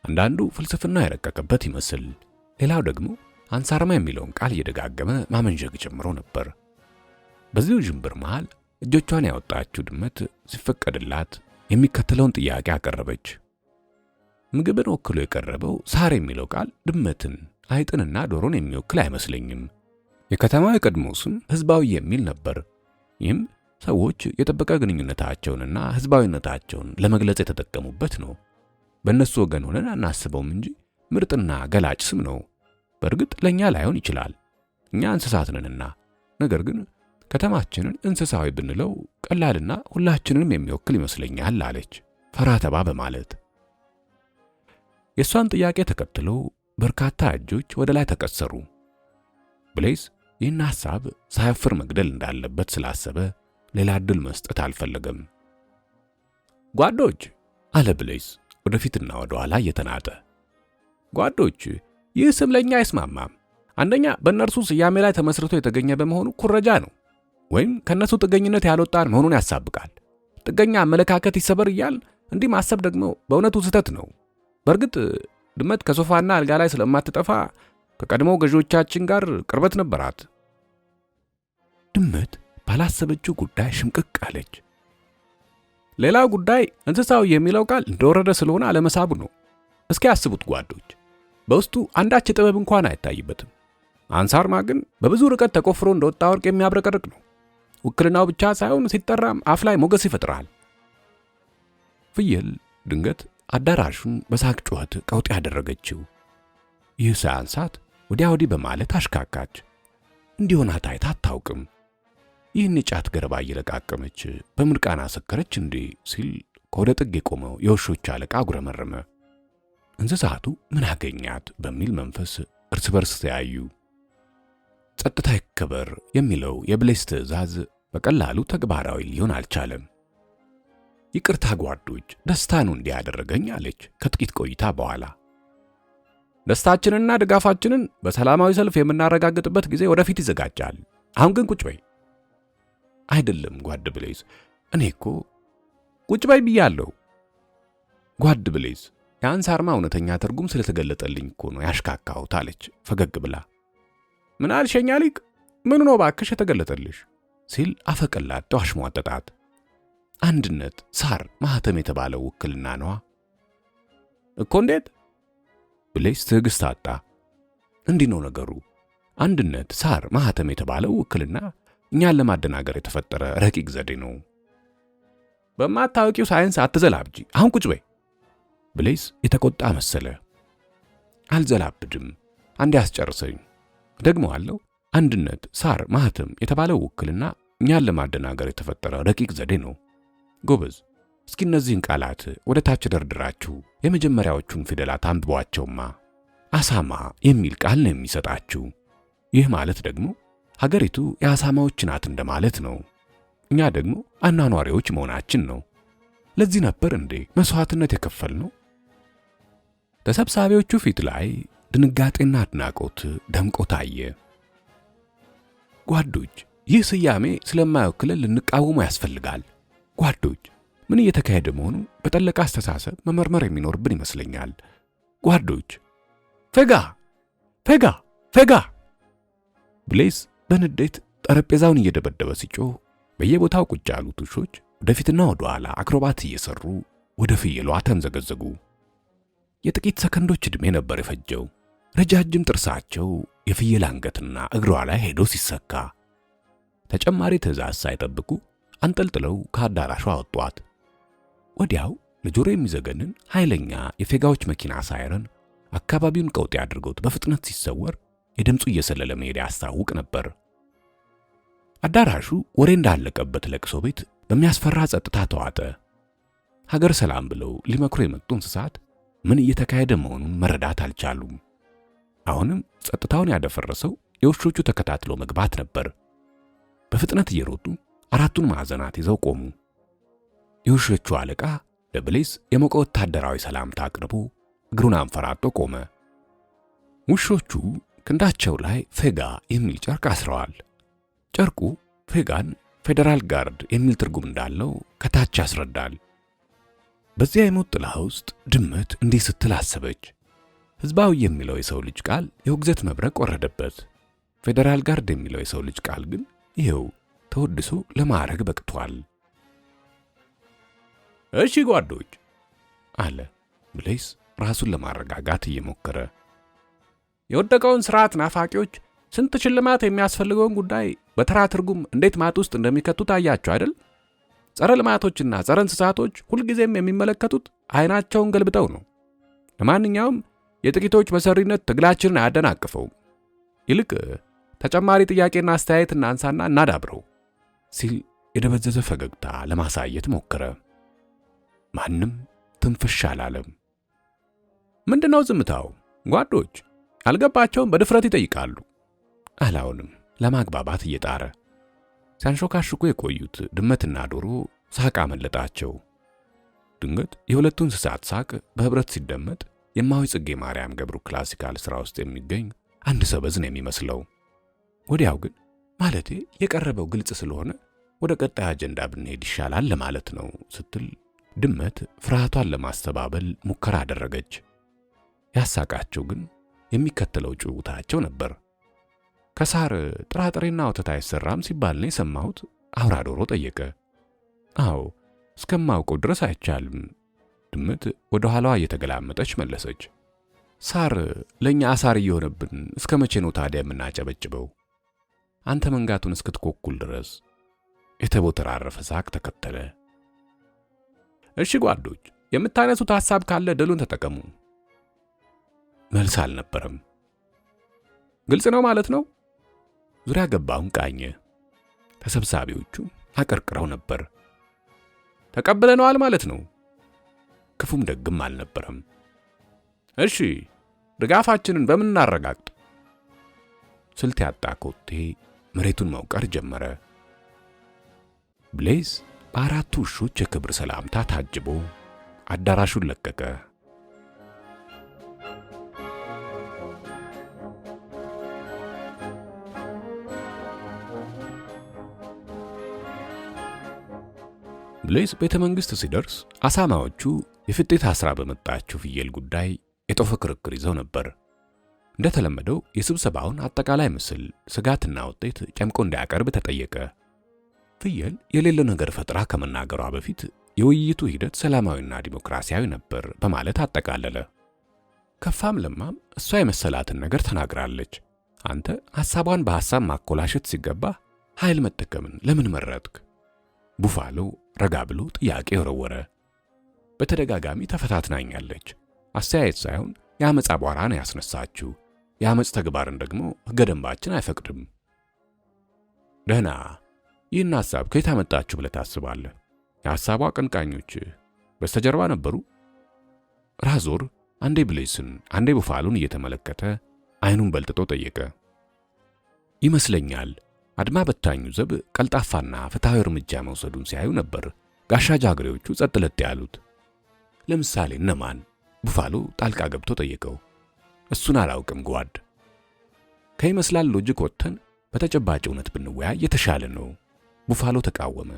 አንዳንዱ ፍልስፍና የረቀቀበት ይመስል፣ ሌላው ደግሞ አንሳርማ የሚለውን ቃል እየደጋገመ ማመንዠግ ጀምሮ ነበር። በዚሁ ጅምብር መሃል እጆቿን ያወጣችው ድመት ሲፈቀድላት የሚከተለውን ጥያቄ አቀረበች። ምግብን ወክሎ የቀረበው ሳር የሚለው ቃል ድመትን፣ አይጥንና ዶሮን የሚወክል አይመስለኝም። የከተማው የቀድሞ ስም ህዝባዊ የሚል ነበር። ይህም ሰዎች የጠበቀ ግንኙነታቸውንና ህዝባዊነታቸውን ለመግለጽ የተጠቀሙበት ነው። በእነሱ ወገን ሆነን አናስበውም እንጂ ምርጥና ገላጭ ስም ነው። በእርግጥ ለእኛ ላይሆን ይችላል፣ እኛ እንስሳት ነንና። ነገር ግን ከተማችንን እንስሳዊ ብንለው ቀላልና ሁላችንንም የሚወክል ይመስለኛል አለች ፈራ ተባ በማለት። የእሷን ጥያቄ ተከትሎ በርካታ እጆች ወደ ላይ ተቀሰሩ። ብሌዝ ይህን ሐሳብ ሳያፍር መግደል እንዳለበት ስላሰበ ሌላ ዕድል መስጠት አልፈለገም። ጓዶች አለ ብሌዝ ወደፊትና ወደ ኋላ እየተናጠ። ጓዶች፣ ይህ ስም ለእኛ አይስማማም። አንደኛ በእነርሱ ስያሜ ላይ ተመስርቶ የተገኘ በመሆኑ ኩረጃ ነው፣ ወይም ከነሱ ጥገኝነት ያልወጣን መሆኑን ያሳብቃል። ጥገኛ አመለካከት ይሰበር እያል እንዲህ ማሰብ ደግሞ በእውነቱ ስህተት ነው። በእርግጥ ድመት ከሶፋና አልጋ ላይ ስለማትጠፋ ከቀድሞ ገዢዎቻችን ጋር ቅርበት ነበራት። ድመት ባላሰበችው ጉዳይ ሽምቅቅ አለች። ሌላው ጉዳይ እንስሳዊ የሚለው ቃል እንደወረደ ስለሆነ አለመሳቡ ነው። እስኪ ያስቡት ጓዶች፣ በውስጡ አንዳች ጥበብ እንኳን አይታይበትም። አንሳርማ ግን በብዙ ርቀት ተቆፍሮ እንደወጣ ወርቅ የሚያብረቀርቅ ነው። ውክልናው ብቻ ሳይሆን ሲጠራም አፍ ላይ ሞገስ ይፈጥራል። ፍየል ድንገት አዳራሹን በሳቅ ጩኸት ቀውጥ ያደረገችው። ይህ ሳያንሳት ወዲያ ወዲህ በማለት አሽካካች። እንዲሆና ታይታ አታውቅም። ይህን የጫት ገረባ እየለቃቀመች በምርቃና ሰከረች እንዴ ሲል ከወደ ጥግ የቆመው የውሾች አለቃ አጉረመረመ። እንስሳቱ ምን አገኛት በሚል መንፈስ እርስ በርስ ተያዩ። ጸጥታ ይከበር የሚለው የብሌስ ትዕዛዝ በቀላሉ ተግባራዊ ሊሆን አልቻለም። ይቅርታ ጓዶች፣ ደስታኑ እንዲያደረገኝ አለች ከጥቂት ቆይታ በኋላ። ደስታችንንና ድጋፋችንን በሰላማዊ ሰልፍ የምናረጋግጥበት ጊዜ ወደፊት ይዘጋጃል። አሁን ግን ቁጭ በይ። አይደለም ጓድ ብሌዝ፣ እኔ እኮ ቁጭ በይ ብያለሁ። ጓድ ብሌዝ፣ የአንሳርማ እውነተኛ ትርጉም ስለተገለጠልኝ እኮ ነው ያሽካካሁት አለች ፈገግ ብላ። ምን አልሸኛ ሊቅ? ምን ነው ባክሽ የተገለጠልሽ? ሲል አፈቀላጤው አሽሟጠጣት። አንድነት፣ ሳር፣ ማህተም የተባለው ውክልና ነዋ። እኮ እንዴት? ብሌዝ ትዕግስት አጣ። እንዲህ ነው ነገሩ። አንድነት፣ ሳር፣ ማህተም የተባለው ውክልና እኛን ለማደናገር የተፈጠረ ረቂቅ ዘዴ ነው። በማታወቂው ሳይንስ አትዘላብጂ፣ አሁን ቁጭ በይ። ብሌዝ የተቆጣ መሰለ። አልዘላብድም፣ አንዴ አስጨርሰኝ። ደግሞ አለው አንድነት፣ ሳር፣ ማህተም የተባለው ውክልና እኛን ለማደናገር የተፈጠረ ረቂቅ ዘዴ ነው። ጎበዝ፣ እስኪ እነዚህን ቃላት ወደ ታች ደርድራችሁ የመጀመሪያዎቹን ፊደላት አንብቧቸውማ። አሳማ የሚል ቃል ነው የሚሰጣችሁ። ይህ ማለት ደግሞ ሀገሪቱ የአሳማዎች ናት እንደማለት ነው። እኛ ደግሞ አኗኗሪዎች መሆናችን ነው። ለዚህ ነበር እንዴ መስዋዕትነት የከፈልነው? ተሰብሳቢዎቹ ፊት ላይ ድንጋጤና አድናቆት ደምቆ ታየ። ጓዶች፣ ይህ ስያሜ ስለማይወክለን ልንቃወመው ያስፈልጋል። ጓዶች፣ ምን እየተካሄደ መሆኑ በጠለቀ አስተሳሰብ መመርመር የሚኖርብን ይመስለኛል። ጓዶች፣ ፌጋ ፌጋ ፌጋ! ብሌዝ በንዴት ጠረጴዛውን እየደበደበ ሲጮህ በየቦታው ቁጭ ያሉት ውሾች ወደፊትና ወደ ኋላ አክሮባት እየሰሩ ወደ ፍየሏ ተንዘገዘጉ። የጥቂት ሰከንዶች ዕድሜ ነበር የፈጀው። ረጃጅም ጥርሳቸው የፍየል አንገትና እግሯ ላይ ሄዶ ሲሰካ ተጨማሪ ትዕዛዝ ሳይጠብቁ አንጠልጥለው ከአዳራሹ አወጧት። ወዲያው ለጆሮ የሚዘገንን ኃይለኛ የፌጋዎች መኪና ሳይረን አካባቢውን ቀውጤ አድርገውት በፍጥነት ሲሰወር የድምፁ እየሰለለ መሄድ ያስታውቅ ነበር። አዳራሹ ወሬ እንዳለቀበት ለቅሶ ቤት በሚያስፈራ ጸጥታ ተዋጠ። ሀገር ሰላም ብለው ሊመክሩ የመጡ እንስሳት ምን እየተካሄደ መሆኑን መረዳት አልቻሉም። አሁንም ጸጥታውን ያደፈረሰው የውሾቹ ተከታትሎ መግባት ነበር። በፍጥነት እየሮጡ አራቱን ማዕዘናት ይዘው ቆሙ። የውሾቹ አለቃ ለብሌዝ የሞቀ ወታደራዊ ሰላምታ አቅርቦ እግሩን አንፈራጦ ቆመ። ውሾቹ ክንዳቸው ላይ ፌጋ የሚል ጨርቅ አስረዋል። ጨርቁ ፌጋን ፌዴራል ጋርድ የሚል ትርጉም እንዳለው ከታች ያስረዳል። በዚያ የሞት ጥላ ውስጥ ድመት እንዲህ ስትል አሰበች። ሕዝባዊ የሚለው የሰው ልጅ ቃል የውግዘት መብረቅ ወረደበት። ፌዴራል ጋርድ የሚለው የሰው ልጅ ቃል ግን ይሄው ተወድሶ ለማዕረግ በቅቷል። እሺ ጓዶች አለ ብሌዝ ራሱን ለማረጋጋት እየሞከረ። የወደቀውን ስርዓት ናፋቂዎች ስንት ሽልማት የሚያስፈልገውን ጉዳይ በተራ ትርጉም እንዴት ማጥ ውስጥ እንደሚከቱ ታያቸው አይደል? ጸረ ልማቶችና ጸረ እንስሳቶች ሁልጊዜም የሚመለከቱት አይናቸውን ገልብጠው ነው። ለማንኛውም የጥቂቶች መሰሪነት ትግላችንን አያደናቅፈውም። ይልቅ ተጨማሪ ጥያቄና አስተያየት እናንሳና እናዳብረው ሲል የደበዘዘ ፈገግታ ለማሳየት ሞከረ። ማንም ትንፍሽ አላለም። ምንድነው ዝምታው? ጓዶች ያልገባቸውን በድፍረት ይጠይቃሉ አላውንም ለማግባባት እየጣረ። ሲያንሾካሽኩ የቆዩት ድመትና ዶሮ ሳቅ አመለጣቸው። ድንገት የሁለቱ እንስሳት ሳቅ በህብረት ሲደመጥ የማዊ ጽጌ ማርያም ገብሩ ክላሲካል ሥራ ውስጥ የሚገኝ አንድ ሰበዝ ነው የሚመስለው። ወዲያው ግን ማለቴ የቀረበው ግልጽ ስለሆነ ወደ ቀጣይ አጀንዳ ብንሄድ ይሻላል ለማለት ነው ስትል ድመት ፍርሃቷን ለማስተባበል ሙከራ አደረገች። ያሳቃቸው ግን የሚከተለው ጭውውታቸው ነበር። ከሳር ጥራጥሬና ወተት አይሰራም ሲባል ነው የሰማሁት? አውራ ዶሮ ጠየቀ። አዎ እስከማውቀው ድረስ አይቻልም። ድመት ወደ ኋላዋ እየተገላመጠች መለሰች። ሳር ለኛ አሳር እየሆነብን እስከ መቼ ነው ታዲያ የምናጨበጭበው? አንተ መንጋቱን እስክትኮኩል ድረስ። የተቦተራረፈ ሳቅ ተከተለ። እሺ ጓዶች የምታነሱት ሐሳብ ካለ ድሉን ተጠቀሙ። መልስ አልነበረም። ግልጽ ነው ማለት ነው? ዙሪያ ገባውን ቃኘ። ተሰብሳቢዎቹ አቀርቅረው ነበር። ተቀብለነዋል ማለት ነው። ክፉም ደግም አልነበረም። እሺ ድጋፋችንን በምን እናረጋግጥ? ስልት ያጣ ኮቴ መሬቱን መውቀር ጀመረ። ብሌዝ በአራቱ ውሾች የክብር ሰላምታ ታጅቦ አዳራሹን ለቀቀ። ብሌዝ ቤተ መንግሥት ሲደርስ አሳማዎቹ የፍጤት አስራ በመጣችው ፍየል ጉዳይ የጦፈ ክርክር ይዘው ነበር። እንደተለመደው የስብሰባውን አጠቃላይ ምስል ስጋትና ውጤት ጨምቆ እንዲያቀርብ ተጠየቀ። ፍየል የሌለ ነገር ፈጥራ ከመናገሯ በፊት የውይይቱ ሂደት ሰላማዊና ዲሞክራሲያዊ ነበር በማለት አጠቃለለ። ከፋም ለማም እሷ የመሰላትን ነገር ተናግራለች። አንተ ሐሳቧን በሐሳብ ማኮላሸት ሲገባ ኃይል መጠቀምን ለምን መረጥክ? ቡፋሎ ረጋ ብሎ ጥያቄ ወረወረ። በተደጋጋሚ ተፈታትናኛለች። አስተያየት ሳይሆን የአመፅ አቧራ ነው ያስነሳችው። የአመፅ ተግባርን ደግሞ ሕገ ደንባችን አይፈቅድም። ደህና፣ ይህን ሐሳብ ከየት አመጣችሁ ብለህ ታስባለህ? የሐሳቧ አቀንቃኞች በስተጀርባ ነበሩ? ራዞር አንዴ ብሌስን አንዴ ቡፋሎን እየተመለከተ አይኑን በልጥጦ ጠየቀ። ይመስለኛል አድማ በታኙ ዘብ ቀልጣፋና ፍትሃዊ እርምጃ መውሰዱን ሲያዩ ነበር ጋሻ ጃግሬዎቹ ጸጥ ለጥ ያሉት። ለምሳሌ እነማን? ቡፋሎ ጣልቃ ገብቶ ጠየቀው። እሱን አላውቅም ጓድ። ከይመስላል ሎጂክ ወጥተን በተጨባጭ እውነት ብንወያይ የተሻለ ነው። ቡፋሎ ተቃወመ።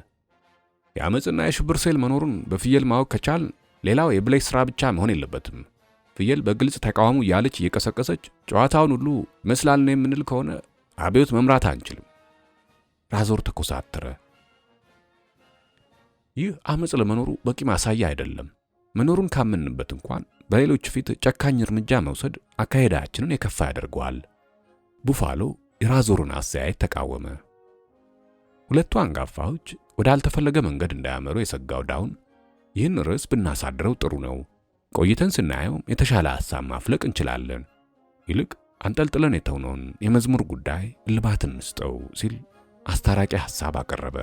የአመጽና የሽብር ሴል መኖሩን በፍየል ማወቅ ከቻል ሌላው የብሌስ ስራ ብቻ መሆን የለበትም። ፍየል በግልጽ ተቃዋሙ ያለች እየቀሰቀሰች ጨዋታውን ሁሉ ይመስላል ነው የምንል ከሆነ አብዮት መምራት አንችልም። ራዞር ተኮሳተረ። ይህ አመጽ ለመኖሩ በቂ ማሳያ አይደለም። መኖሩን ካመንበት እንኳን በሌሎች ፊት ጨካኝ እርምጃ መውሰድ አካሄዳችንን የከፋ ያደርገዋል። ቡፋሎ የራዞርን አስተያየት ተቃወመ። ሁለቱ አንጋፋዎች ወደ አልተፈለገ መንገድ እንዳያመሩ የሰጋው ዳውን ይህን ርዕስ ብናሳድረው ጥሩ ነው፣ ቆይተን ስናየው የተሻለ ሐሳብ ማፍለቅ እንችላለን፣ ይልቅ አንጠልጥለን የተውነውን የመዝሙር ጉዳይ እልባት እንስጠው ሲል አስታራቂ ሐሳብ አቀረበ።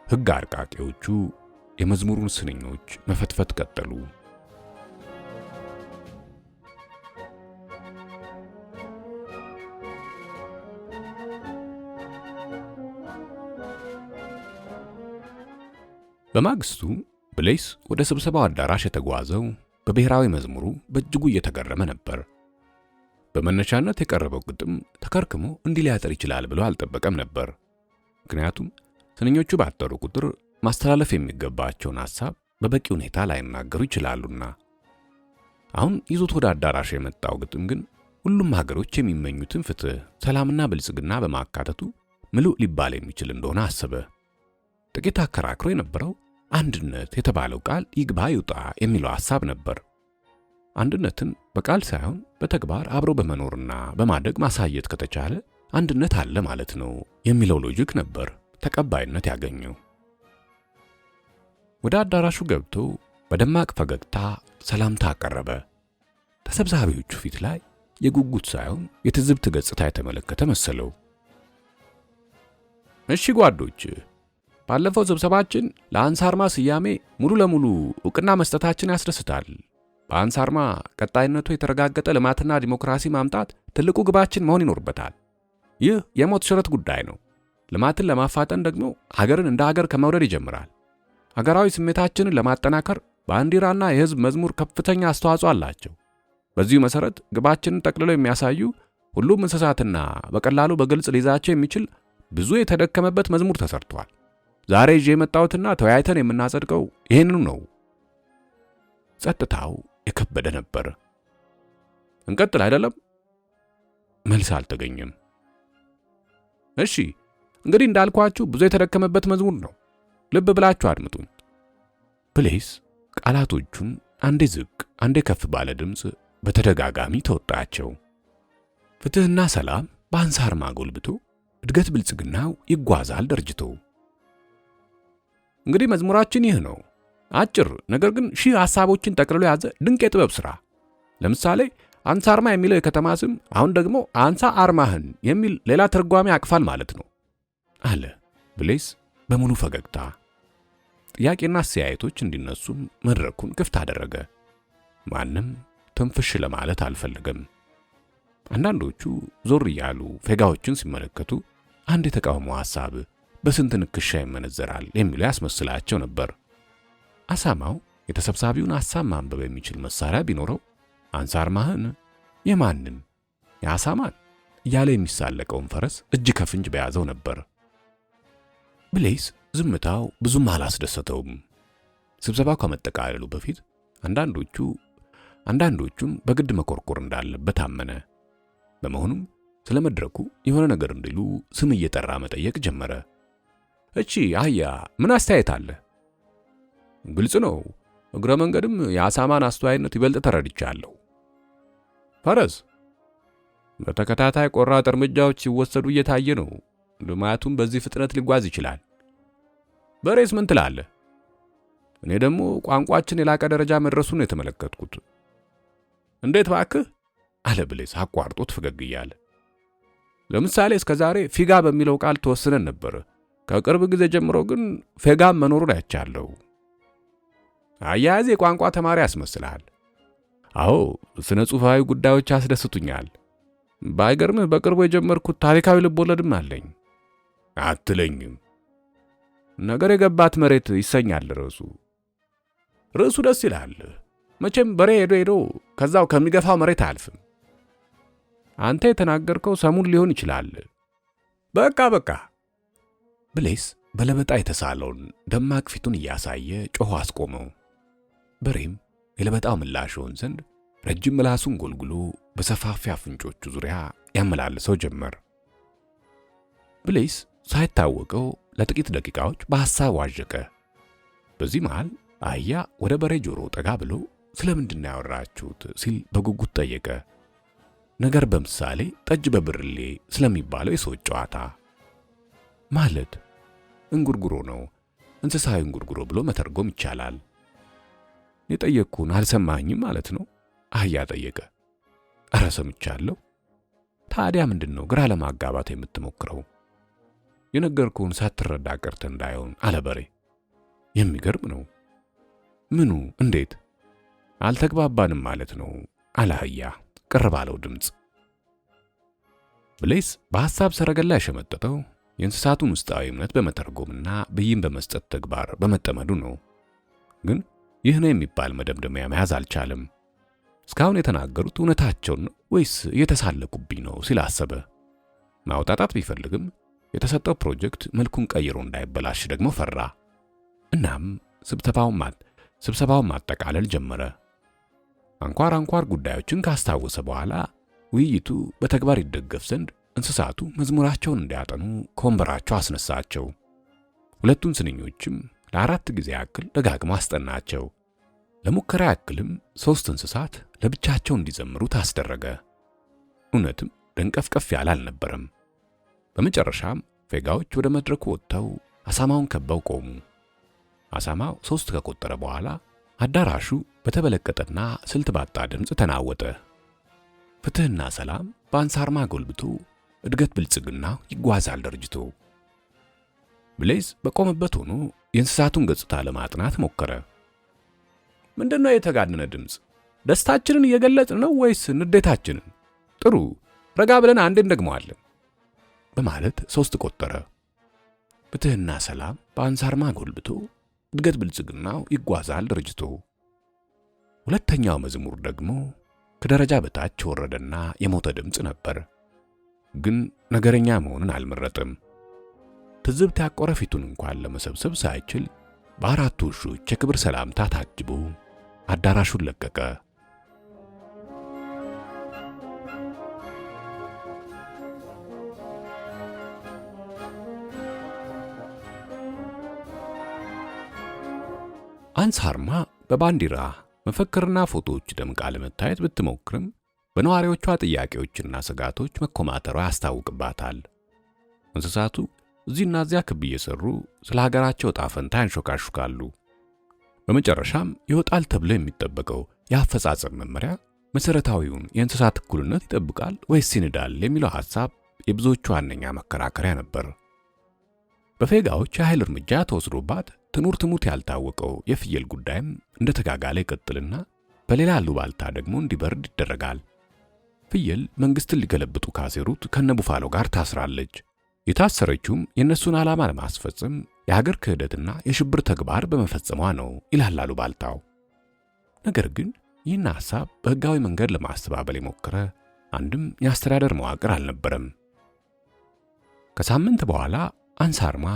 ሕግ አርቃቂዎቹ የመዝሙሩን ስንኞች መፈትፈት ቀጠሉ። በማግስቱ ብሌስ ወደ ስብሰባው አዳራሽ የተጓዘው በብሔራዊ መዝሙሩ በእጅጉ እየተገረመ ነበር። በመነሻነት የቀረበው ግጥም ተከርክሞ እንዲህ ሊያጠር ይችላል ብሎ አልጠበቀም ነበር። ምክንያቱም ስንኞቹ ባጠሩ ቁጥር ማስተላለፍ የሚገባቸውን ሐሳብ በበቂ ሁኔታ ላይናገሩ ይችላሉና። አሁን ይዞት ወደ አዳራሽ የመጣው ግጥም ግን ሁሉም ሀገሮች የሚመኙትን ፍትህ፣ ሰላምና ብልጽግና በማካተቱ ምሉእ ሊባል የሚችል እንደሆነ አሰበ። ጥቂት አከራክሮ የነበረው አንድነት የተባለው ቃል ይግባ ይውጣ የሚለው ሐሳብ ነበር። አንድነትን በቃል ሳይሆን በተግባር አብሮ በመኖርና በማደግ ማሳየት ከተቻለ አንድነት አለ ማለት ነው የሚለው ሎጂክ ነበር ተቀባይነት ያገኘው። ወደ አዳራሹ ገብቶ በደማቅ ፈገግታ ሰላምታ አቀረበ። ተሰብሳቢዎቹ ፊት ላይ የጉጉት ሳይሆን የትዝብት ገጽታ የተመለከተ መሰለው። እሺ ጓዶች፣ ባለፈው ስብሰባችን ለአንሳርማ ስያሜ ሙሉ ለሙሉ ዕውቅና መስጠታችን ያስደስታል። በአንሳርማ ቀጣይነቱ የተረጋገጠ ልማትና ዲሞክራሲ ማምጣት ትልቁ ግባችን መሆን ይኖርበታል። ይህ የሞት ሽረት ጉዳይ ነው። ልማትን ለማፋጠን ደግሞ ሀገርን እንደ ሀገር ከመውደድ ይጀምራል። ሀገራዊ ስሜታችንን ለማጠናከር ባንዲራና የሕዝብ መዝሙር ከፍተኛ አስተዋጽኦ አላቸው። በዚሁ መሰረት ግባችንን ጠቅልለው የሚያሳዩ ሁሉም እንስሳትና በቀላሉ በግልጽ ሊይዛቸው የሚችል ብዙ የተደከመበት መዝሙር ተሰርቷል። ዛሬ ይዤ የመጣሁትና ተወያይተን የምናጸድቀው ይህንኑ ነው። ጸጥታው የከበደ ነበር። እንቀጥል አይደለም? መልስ አልተገኘም። እሺ እንግዲህ እንዳልኳችሁ ብዙ የተደከመበት መዝሙር ነው። ልብ ብላችሁ አድምጡኝ። ብሌስ ቃላቶቹን አንዴ ዝቅ አንዴ ከፍ ባለ ድምፅ በተደጋጋሚ ተወጣቸው። ፍትህና ሰላም በአንሳርማ ጎልብቶ እድገት ብልጽግናው ይጓዛል ደርጅቶ። እንግዲህ መዝሙራችን ይህ ነው። አጭር ነገር ግን ሺህ ሐሳቦችን ጠቅልሎ የያዘ ድንቅ የጥበብ ሥራ። ለምሳሌ አንሳርማ የሚለው የከተማ ስም አሁን ደግሞ አንሳ አርማህን የሚል ሌላ ትርጓሜ ያቅፋል ማለት ነው አለ ብሌስ በሙሉ ፈገግታ። ጥያቄና አስተያየቶች እንዲነሱም መድረኩን ክፍት አደረገ። ማንም ትንፍሽ ለማለት አልፈለገም። አንዳንዶቹ ዞር እያሉ ፌጋዎችን ሲመለከቱ አንድ የተቃውሞ ሐሳብ በስንት ንክሻ ይመነዘራል የሚሉ ያስመስላቸው ነበር። አሳማው የተሰብሳቢውን ሐሳብ ማንበብ የሚችል መሳሪያ ቢኖረው አንሳርማህን የማንን የአሳማን እያለ የሚሳለቀውን ፈረስ እጅ ከፍንጅ በያዘው ነበር። ብሌስ ዝምታው ብዙም አላስደሰተውም። ስብሰባው ከመጠቃለሉ በፊት አንዳንዶቹም በግድ መኮርኮር እንዳለበት አመነ። በመሆኑም ስለ መድረኩ የሆነ ነገር እንዲሉ ስም እየጠራ መጠየቅ ጀመረ። እቺ አህያ ምን አስተያየት አለ? ግልጽ ነው። እግረ መንገድም የአሳማን አስተዋይነት ይበልጥ ተረድቻለሁ። ፈረስ በተከታታይ ቆራጥ እርምጃዎች ሲወሰዱ እየታየ ነው። ልማቱም በዚህ ፍጥነት ሊጓዝ ይችላል። በሬስ ምን ትላለህ? እኔ ደግሞ ቋንቋችን የላቀ ደረጃ መድረሱን የተመለከትኩት። እንዴት ባክህ? አለ ብሌስ አቋርጦት ፈገግ እያለ። ለምሳሌ እስከዛሬ ፊጋ በሚለው ቃል ተወስነን ነበር። ከቅርብ ጊዜ ጀምሮ ግን ፌጋም መኖሩን አይቻለሁ። አያያዝ የቋንቋ ተማሪ ያስመስልሃል። አዎ ስነ ጽሑፋዊ ጉዳዮች ያስደስቱኛል። ባይገርምህ በቅርቡ የጀመርኩት ታሪካዊ ልቦለድም አለኝ። አትለኝም? ነገር የገባት መሬት ይሰኛል ርዕሱ ደስ ይላል። መቼም በሬ ሄዶ ከዛው ከሚገፋው መሬት አያልፍም። አንተ የተናገርከው ሰሙን ሊሆን ይችላል። በቃ ብሌስ በለበጣ የተሳለውን ደማቅ ፊቱን እያሳየ ጮሆ አስቆመው። በሬም የለበጣው ምላሽ ይሆን ዘንድ ረጅም ምላሱን ጎልጉሎ በሰፋፊ አፍንጮቹ ዙሪያ ያመላልሰው ጀመር። ብሌስ ሳይታወቀው ለጥቂት ደቂቃዎች በሐሳብ ዋዠቀ። በዚህ መሃል አህያ ወደ በሬ ጆሮ ጠጋ ብሎ ስለምንድን ነው ያወራችሁት ሲል በጉጉት ጠየቀ። ነገር በምሳሌ ጠጅ በብርሌ ስለሚባለው የሰዎች ጨዋታ ማለት እንጉርጉሮ ነው። እንስሳዊ እንጉርጉሮ ብሎ መተርጎም ይቻላል። የጠየቅኩን አልሰማኝም ማለት ነው? አህያ ጠየቀ። ኧረ ሰምቻለሁ። ታዲያ ምንድን ነው ግራ ለማጋባት የምትሞክረው? የነገርኩን ሳትረዳ ቀርተ እንዳይሆን አለ በሬ። የሚገርም ነው። ምኑ? እንዴት? አልተግባባንም ማለት ነው አለ አህያ ቅር ባለው ድምፅ። ብሌስ በሐሳብ ሰረገላ ያሸመጠጠው የእንስሳቱን ውስጣዊ እምነት በመተርጎምና ብይን በመስጠት ተግባር በመጠመዱ ነው። ግን ይህ ነው የሚባል መደምደሚያ መያዝ አልቻለም። እስካሁን የተናገሩት እውነታቸውን ነው ወይስ እየተሳለቁብኝ ነው ሲል አሰበ። ማውጣጣት ቢፈልግም የተሰጠው ፕሮጀክት መልኩን ቀይሮ እንዳይበላሽ ደግሞ ፈራ። እናም ስብሰባውን ማጠቃለል ጀመረ። አንኳር ጉዳዮችን ካስታወሰ በኋላ ውይይቱ በተግባር ይደገፍ ዘንድ እንስሳቱ መዝሙራቸውን እንዲያጠኑ ከወንበራቸው አስነሳቸው። ሁለቱን ስንኞችም ለ4 ጊዜ ያክል ደጋግሞ አስጠናቸው። ለሙከራ ያክልም 3 እንስሳት ለብቻቸው እንዲዘምሩ ታስደረገ። እውነትም ደንቀፍቀፍ ያለ አልነበረም። በመጨረሻም ፌጋዎች ወደ መድረኩ ወጥተው አሳማውን ከበው ቆሙ። አሳማው 3 ከቆጠረ በኋላ አዳራሹ በተበለቀጠና ስልት ባጣ ድምፅ ተናወጠ። ፍትህና ሰላም በአንሳርማ ጎልብቶ እድገት ብልጽግና ይጓዛል ድርጅቱ። ብሌስ በቆመበት ሆኖ የእንስሳቱን ገጽታ ለማጥናት ሞከረ። ምንድነው የተጋነነ ድምፅ? ደስታችንን እየገለጽን ነው ወይስ ንዴታችንን? ጥሩ፣ ረጋ ብለን አንዴ እንደግመዋለን በማለት 3 ቆጠረ። ፍትህና ሰላም በአንሳርማ ጎልብቶ እድገት ብልጽግናው ይጓዛል ድርጅቱ። ሁለተኛው መዝሙር ደግሞ ከደረጃ በታች ወረደና የሞተ ድምፅ ነበር። ግን ነገረኛ መሆንን አልመረጠም። ትዝብት ያቆረ ፊቱን እንኳን ለመሰብሰብ ሳይችል በ4 ውሾች የክብር ሰላምታ ታጅቦ አዳራሹን ለቀቀ። አንሳርማ በባንዲራ መፈክርና ፎቶዎች ደምቃ ለመታየት ብትሞክርም በነዋሪዎቿ ጥያቄዎችና ስጋቶች መኮማተሯ ያስታውቅባታል። እንስሳቱ እዚህና እዚያ ክብ እየሰሩ ስለ ሀገራቸው ዕጣ ፈንታ ያንሾካሹካሉ። በመጨረሻም ይወጣል ተብሎ የሚጠበቀው የአፈጻጸም መመሪያ መሰረታዊውን የእንስሳት እኩልነት ይጠብቃል ወይስ ይንዳል የሚለው ሐሳብ የብዙዎቹ ዋነኛ መከራከሪያ ነበር። በፌጋዎች የኃይል እርምጃ ተወስዶባት ትኑር ትሙት ያልታወቀው የፍየል ጉዳይም እንደተጋጋለ ይቀጥልና በሌላ አሉባልታ ደግሞ እንዲበርድ ይደረጋል። ፍየል መንግስትን ሊገለብጡ ካሴሩት ከነቡፋሎ ጋር ታስራለች። የታሰረችውም የእነሱን ዓላማ ለማስፈጸም የሀገር ክህደትና የሽብር ተግባር በመፈጸሟ ነው ይላል አሉባልታው። ነገር ግን ይህን ሐሳብ በሕጋዊ መንገድ ለማስተባበል የሞከረ አንድም የአስተዳደር መዋቅር አልነበረም። ከሳምንት በኋላ አንሳርማ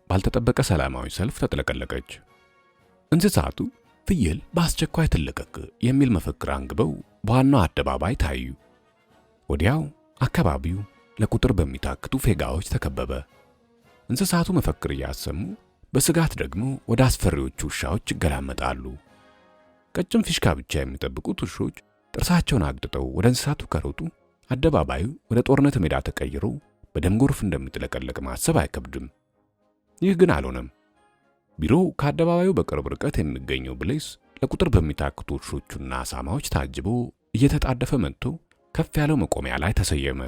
ባልተጠበቀ ሰላማዊ ሰልፍ ተጥለቀለቀች። እንስሳቱ ፍየል በአስቸኳይ ትለቀቅ የሚል መፈክር አንግበው በዋናው አደባባይ ታዩ። ወዲያው አካባቢው ለቁጥር በሚታክቱ ፌጋዎች ተከበበ። እንስሳቱ መፈክር እያሰሙ በስጋት ደግሞ ወደ አስፈሪዎቹ ውሻዎች ይገላመጣሉ። ቀጭን ፊሽካ ብቻ የሚጠብቁት ውሾች ጥርሳቸውን አግጥጠው ወደ እንስሳቱ ከሮጡ አደባባዩ ወደ ጦርነት ሜዳ ተቀይሮ በደም ጎርፍ እንደሚጥለቀለቅ ማሰብ አይከብድም። ይህ ግን አልሆነም። ቢሮው ከአደባባዩ በቅርብ ርቀት የሚገኘው ብሌስ ለቁጥር በሚታክቱ ውሾቹና አሳማዎች ታጅቦ እየተጣደፈ መጥቶ ከፍ ያለው መቆሚያ ላይ ተሰየመ።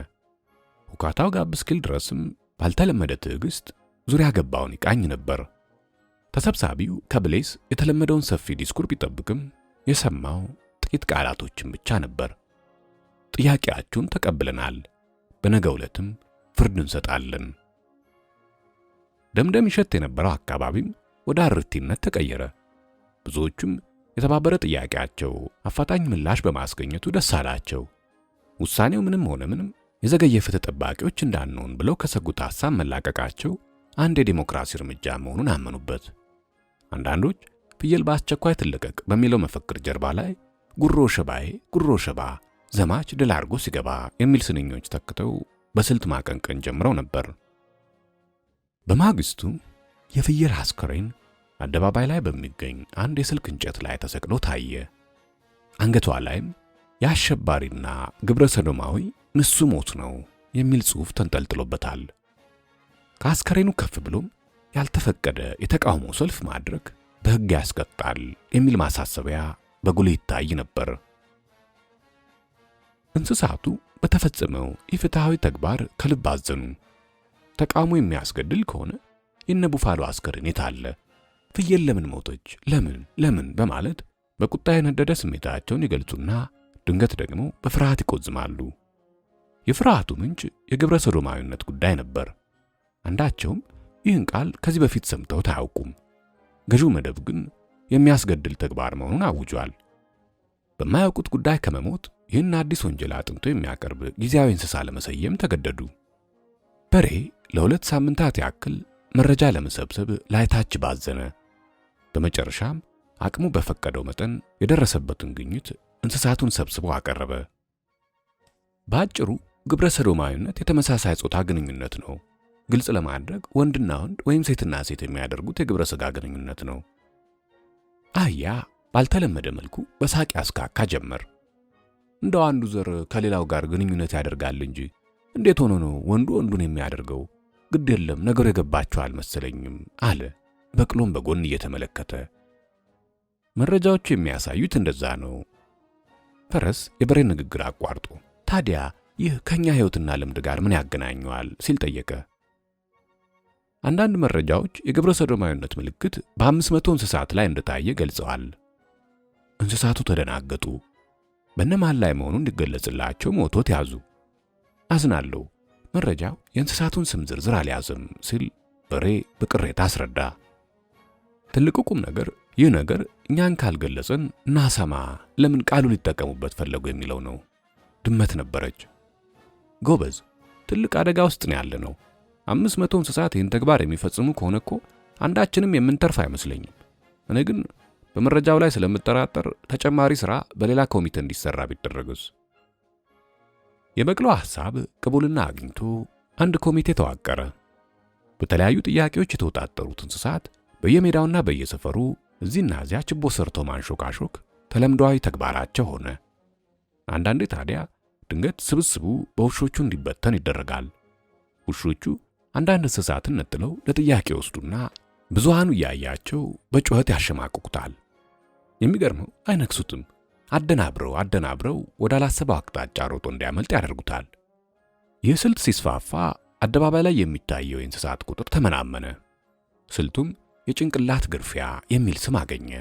ሁካታው ጋብ እስኪል ድረስም ባልተለመደ ትዕግስት ዙሪያ ገባውን ይቃኝ ነበር። ተሰብሳቢው ከብሌስ የተለመደውን ሰፊ ዲስኩር ቢጠብቅም የሰማው ጥቂት ቃላቶችን ብቻ ነበር። ጥያቄያችሁን ተቀብለናል፣ በነገው ዕለትም ፍርድ እንሰጣለን። ደምደም ይሸት የነበረው አካባቢም ወደ አርቲነት ተቀየረ። ብዙዎቹም የተባበረ ጥያቄያቸው አፋጣኝ ምላሽ በማስገኘቱ ደስ አላቸው። ውሳኔው ምንም ሆነ ምንም የዘገየ ፍትህ ጠባቂዎች እንዳንሆን ብለው ከሰጉት ሐሳብ መላቀቃቸው አንድ የዲሞክራሲ እርምጃ መሆኑን አመኑበት። አንዳንዶች ፍየል በአስቸኳይ ትለቀቅ በሚለው መፈክር ጀርባ ላይ ጉሮ ሸባዬ ጉሮ ሸባ ዘማች ድል አድርጎ ሲገባ የሚል ስንኞች ተክተው በስልት ማቀንቀን ጀምረው ነበር። በማግስቱ የፍየል አስከሬን አደባባይ ላይ በሚገኝ አንድ የስልክ እንጨት ላይ ተሰቅሎ ታየ። አንገቷ ላይም የአሸባሪና ግብረ ሰዶማዊ ንሱ ሞት ነው የሚል ጽሑፍ ተንጠልጥሎበታል። ከአስከሬኑ ከፍ ብሎም ያልተፈቀደ የተቃውሞ ሰልፍ ማድረግ በሕግ ያስቀጣል የሚል ማሳሰቢያ በጉልህ ይታይ ነበር። እንስሳቱ በተፈጸመው ኢፍትሐዊ ተግባር ከልብ አዘኑ። ተቃውሞ የሚያስገድል ከሆነ የነ ቡፋሎ አስከሬን የት አለ? ፍየል ለምን ሞተች? ለምን በማለት በቁጣ የነደደ ስሜታቸውን ይገልጹና ድንገት ደግሞ በፍርሃት ይቆዝማሉ። የፍርሃቱ ምንጭ የግብረ ሰዶማዊነት ጉዳይ ነበር። አንዳቸውም ይህን ቃል ከዚህ በፊት ሰምተውት አያውቁም። ገዢው መደብ ግን የሚያስገድል ተግባር መሆኑን አውጇል። በማያውቁት ጉዳይ ከመሞት ይህን አዲስ ወንጀል አጥንቶ የሚያቀርብ ጊዜያዊ እንስሳ ለመሰየም ተገደዱ። በሬ ለ2 ሳምንታት ያክል መረጃ ለመሰብሰብ ላይታች ባዘነ። በመጨረሻም አቅሙ በፈቀደው መጠን የደረሰበትን ግኝት እንስሳቱን ሰብስቦ አቀረበ። በአጭሩ ግብረ ሰዶማዊነት የተመሳሳይ ጾታ ግንኙነት ነው። ግልጽ ለማድረግ ወንድና ወንድ ወይም ሴትና ሴት የሚያደርጉት የግብረ ሥጋ ግንኙነት ነው። አህያ ባልተለመደ መልኩ በሳቅ ያስካካ ጀመር። እንደው አንዱ ዘር ከሌላው ጋር ግንኙነት ያደርጋል እንጂ እንዴት ሆኖ ነው ወንዱ ወንዱን የሚያደርገው? ግድ የለም ነገሩ የገባቸው አልመሰለኝም አለ በቅሎም በጎን እየተመለከተ። መረጃዎቹ የሚያሳዩት እንደዛ ነው። ፈረስ የበሬ ንግግር አቋርጦ ታዲያ ይህ ከኛ ሕይወትና ልምድ ጋር ምን ያገናኘዋል ሲል ጠየቀ። አንዳንድ መረጃዎች የግብረ ሰዶማዊነት ምልክት በ500 እንስሳት ላይ እንደታየ ገልጸዋል። እንስሳቱ ተደናገጡ። በእነማን ላይ መሆኑ እንዲገለጽላቸው ሞቶት ያዙ። አዝናለሁ፣ መረጃው የእንስሳቱን ስም ዝርዝር አልያዘም ሲል በሬ በቅሬታ አስረዳ። ትልቁ ቁም ነገር ይህ ነገር እኛን ካልገለጸን እናሰማ ለምን ቃሉ ሊጠቀሙበት ፈለጉ የሚለው ነው። ድመት ነበረች። ጎበዝ፣ ትልቅ አደጋ ውስጥ ነው ያለነው። 500 እንስሳት ይህን ተግባር የሚፈጽሙ ከሆነ እኮ አንዳችንም የምንተርፍ አይመስለኝም። እኔ ግን በመረጃው ላይ ስለምጠራጠር ተጨማሪ ሥራ በሌላ ኮሚቴ እንዲሰራ ቢደረግስ? የበቅሎ ሐሳብ ቅቡልና አግኝቶ አንድ ኮሚቴ ተዋቀረ። በተለያዩ ጥያቄዎች የተወጣጠሩት እንስሳት በየሜዳውና በየሰፈሩ እዚህና እዚያ ችቦ ሰርተው ማንሾካሾክ ተለምዷዊ ተግባራቸው ሆነ። አንዳንዴ ታዲያ ድንገት ስብስቡ በውሾቹ እንዲበተን ይደረጋል። ውሾቹ አንዳንድ እንስሳትን ነጥለው ለጥያቄ ወስዱና ብዙሃኑ እያያቸው በጩኸት ያሸማቅቁታል። የሚገርመው አይነክሱትም። አደናብረው ወዳላሰበው አቅጣጫ ሮጦ እንዲያመልጥ ያደርጉታል። ይህ ስልት ሲስፋፋ አደባባይ ላይ የሚታየው የእንስሳት ቁጥር ተመናመነ። ስልቱም የጭንቅላት ግርፊያ የሚል ስም አገኘ።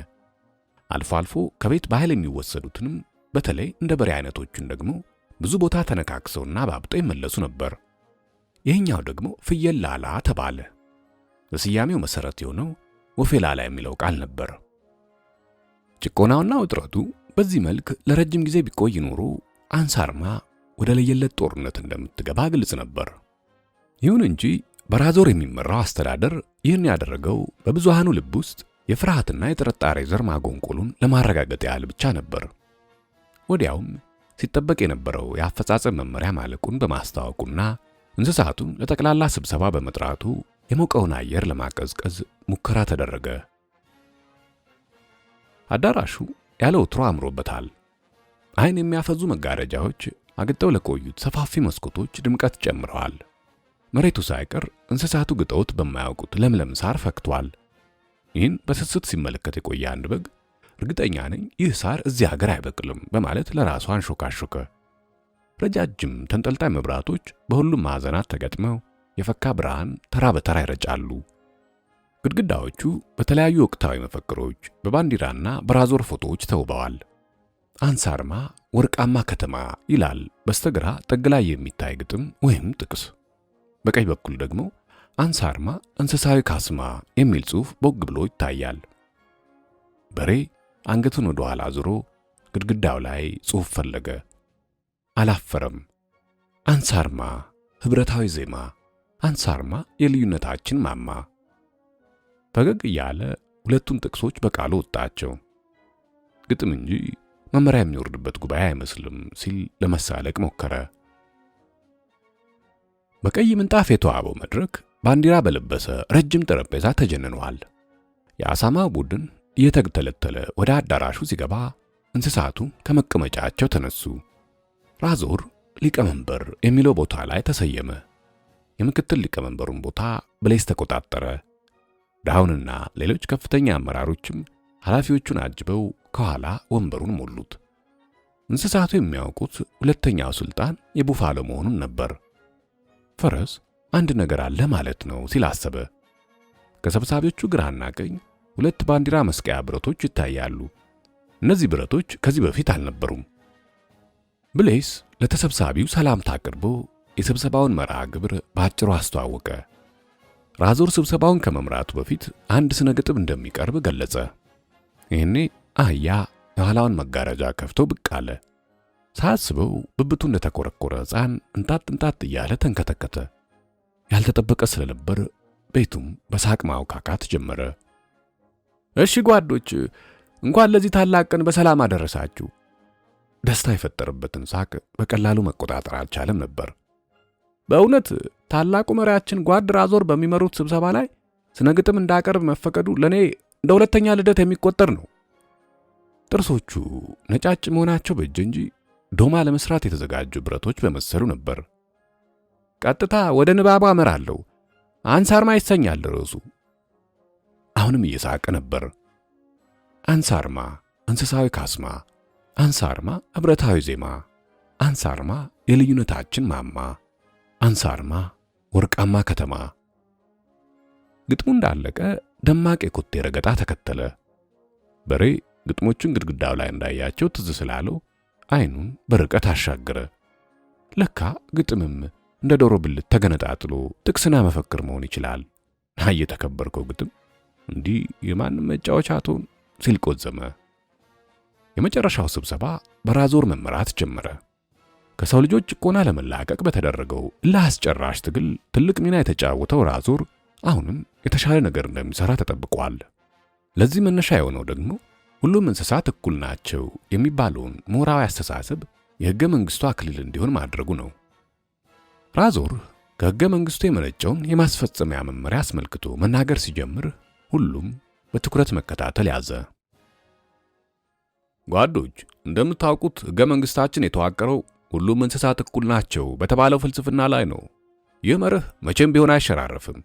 አልፎ አልፎ ከቤት በኃይል የሚወሰዱትንም በተለይ እንደ በሬ አይነቶቹን ደግሞ ብዙ ቦታ ተነካክሰውና ባብጠው ይመለሱ ነበር። ይህኛው ደግሞ ፍየል ላላ ተባለ። በስያሜው መሰረት የሆነው ወፌ ላላ የሚለው ቃል ነበር። ጭቆናውና ውጥረቱ በዚህ መልክ ለረጅም ጊዜ ቢቆይ ኖሮ አንሳርማ ወደ ለየለት ጦርነት እንደምትገባ ግልጽ ነበር። ይሁን እንጂ በራዞር የሚመራው አስተዳደር ይህን ያደረገው በብዙሃኑ ልብ ውስጥ የፍርሃትና የጥርጣሬ ዘር ማጎንቆሉን ለማረጋገጥ ያህል ብቻ ነበር። ወዲያውም ሲጠበቅ የነበረው የአፈጻጸም መመሪያ ማለቁን በማስታወቁና እንስሳቱን ለጠቅላላ ስብሰባ በመጥራቱ የሞቀውን አየር ለማቀዝቀዝ ሙከራ ተደረገ። አዳራሹ ያለ ወትሮ አምሮበታል። ዓይን የሚያፈዙ መጋረጃዎች አግጠው ለቆዩት ሰፋፊ መስኮቶች ድምቀት ጨምረዋል። መሬቱ ሳይቀር እንስሳቱ ግጠውት በማያውቁት ለምለም ሳር ፈክቷል። ይህን በስስት ሲመለከት የቆየ አንድ በግ እርግጠኛ ነኝ ይህ ሳር እዚህ ሀገር አይበቅልም በማለት ለራሱ አንሾካሾከ። ረጃጅም ተንጠልጣይ መብራቶች በሁሉም ማዕዘናት ተገጥመው የፈካ ብርሃን ተራ በተራ ይረጫሉ። ግድግዳዎቹ በተለያዩ ወቅታዊ መፈክሮች በባንዲራና በራዞር ፎቶዎች ተውበዋል። አንሳርማ ወርቃማ ከተማ ይላል በስተግራ ጥግ ላይ የሚታይ ግጥም ወይም ጥቅስ። በቀኝ በኩል ደግሞ አንሳርማ እንስሳዊ ካስማ የሚል ጽሑፍ ቦግ ብሎ ይታያል። በሬ አንገቱን ወደ ኋላ አዙሮ ግድግዳው ላይ ጽሑፍ ፈለገ። አላፈረም። አንሳርማ ኅብረታዊ ዜማ፣ አንሳርማ የልዩነታችን ማማ። ፈገግ እያለ ሁለቱን ጥቅሶች በቃሉ ወጣቸው። ግጥም እንጂ መመሪያ የሚወርድበት ጉባኤ አይመስልም ሲል ለመሳለቅ ሞከረ። በቀይ ምንጣፍ የተዋበው መድረክ ባንዲራ በለበሰ ረጅም ጠረጴዛ ተጀንኗል። የአሳማው ቡድን እየተተለተለ ወደ አዳራሹ ሲገባ እንስሳቱ ከመቀመጫቸው ተነሱ። ራዞር ሊቀመንበር የሚለው ቦታ ላይ ተሰየመ። የምክትል ሊቀመንበሩን ቦታ ብሌስ ተቆጣጠረ። ዳውንና ሌሎች ከፍተኛ አመራሮችም ኃላፊዎቹን አጅበው ከኋላ ወንበሩን ሞሉት። እንስሳቱ የሚያውቁት ሁለተኛው ሱልጣን የቡፋሎ መሆኑን ነበር። ፈረስ አንድ ነገር አለ ማለት ነው ሲል አሰበ። ከሰብሳቢዎቹ ግራና ቀኝ ሁለት ባንዲራ መስቀያ ብረቶች ይታያሉ። እነዚህ ብረቶች ከዚህ በፊት አልነበሩም። ብሌስ ለተሰብሳቢው ሰላምታ አቅርቦ የስብሰባውን መርሃ ግብር በአጭሩ አስተዋወቀ። ራዞር ስብሰባውን ከመምራቱ በፊት አንድ ስነ ግጥም እንደሚቀርብ ገለጸ። ይህኔ አህያ የኋላውን መጋረጃ ከፍቶ ብቅ አለ። ሳያስበው ብብቱ እንደተኮረኮረ ሕፃን እንጣጥ እያለ ተንከተከተ። ያልተጠበቀ ስለነበር ቤቱም በሳቅ ማውካካት ጀመረ። እሺ ጓዶች፣ እንኳን ለዚህ ታላቅ ቀን በሰላም አደረሳችሁ። ደስታ የፈጠረበትን ሳቅ በቀላሉ መቆጣጠር አልቻለም ነበር። በእውነት ታላቁ መሪያችን ጓድ ራዞር በሚመሩት ስብሰባ ላይ ስነ ግጥም እንዳቀርብ መፈቀዱ ለኔ እንደ ሁለተኛ ልደት የሚቆጠር ነው። ጥርሶቹ ነጫጭ መሆናቸው በእጅ እንጂ ዶማ ለመስራት የተዘጋጁ ብረቶች በመሰሉ ነበር። ቀጥታ ወደ ንባቡ አመራለሁ። አንሳርማ ይሰኛል ርዕሱ። አሁንም እየሳቀ ነበር። አንሳርማ እንስሳዊ ካስማ፣ አንሳርማ ኅብረታዊ ዜማ፣ አንሳርማ የልዩነታችን ማማ፣ አንሳርማ ወርቃማ ከተማ። ግጥሙ እንዳለቀ ደማቅ የኮቴ ረገጣ ተከተለ። በሬ ግጥሞቹን ግድግዳው ላይ እንዳያቸው ትዝ ስላለው አይኑን በርቀት አሻገረ። ለካ ግጥምም እንደ ዶሮ ብልት ተገነጣጥሎ ጥቅስና መፈክር መሆን ይችላል። እየተከበርከው ግጥም እንዲህ የማንም መጫወቻ አትሆን ሲል ቆዘመ። የመጨረሻው ስብሰባ በራዞር መመራት ጀመረ። ከሰው ልጆች ጭቆና ለመላቀቅ በተደረገው ለአስጨራሽ ትግል ትልቅ ሚና የተጫወተው ራዞር አሁንም የተሻለ ነገር እንደሚሰራ ተጠብቋል። ለዚህ መነሻ የሆነው ደግሞ ሁሉም እንስሳት እኩል ናቸው የሚባለውን ምሁራዊ አስተሳሰብ የሕገ መንግሥቱ አክሊል እንዲሆን ማድረጉ ነው። ራዞር ከሕገ መንግሥቱ የመነጨውን የማስፈጸሚያ መመሪያ አስመልክቶ መናገር ሲጀምር ሁሉም በትኩረት መከታተል ያዘ። ጓዶች፣ እንደምታውቁት ሕገ መንግሥታችን የተዋቀረው ሁሉም እንስሳት እኩል ናቸው በተባለው ፍልስፍና ላይ ነው። ይህ መርህ መቼም ቢሆን አይሸራረፍም።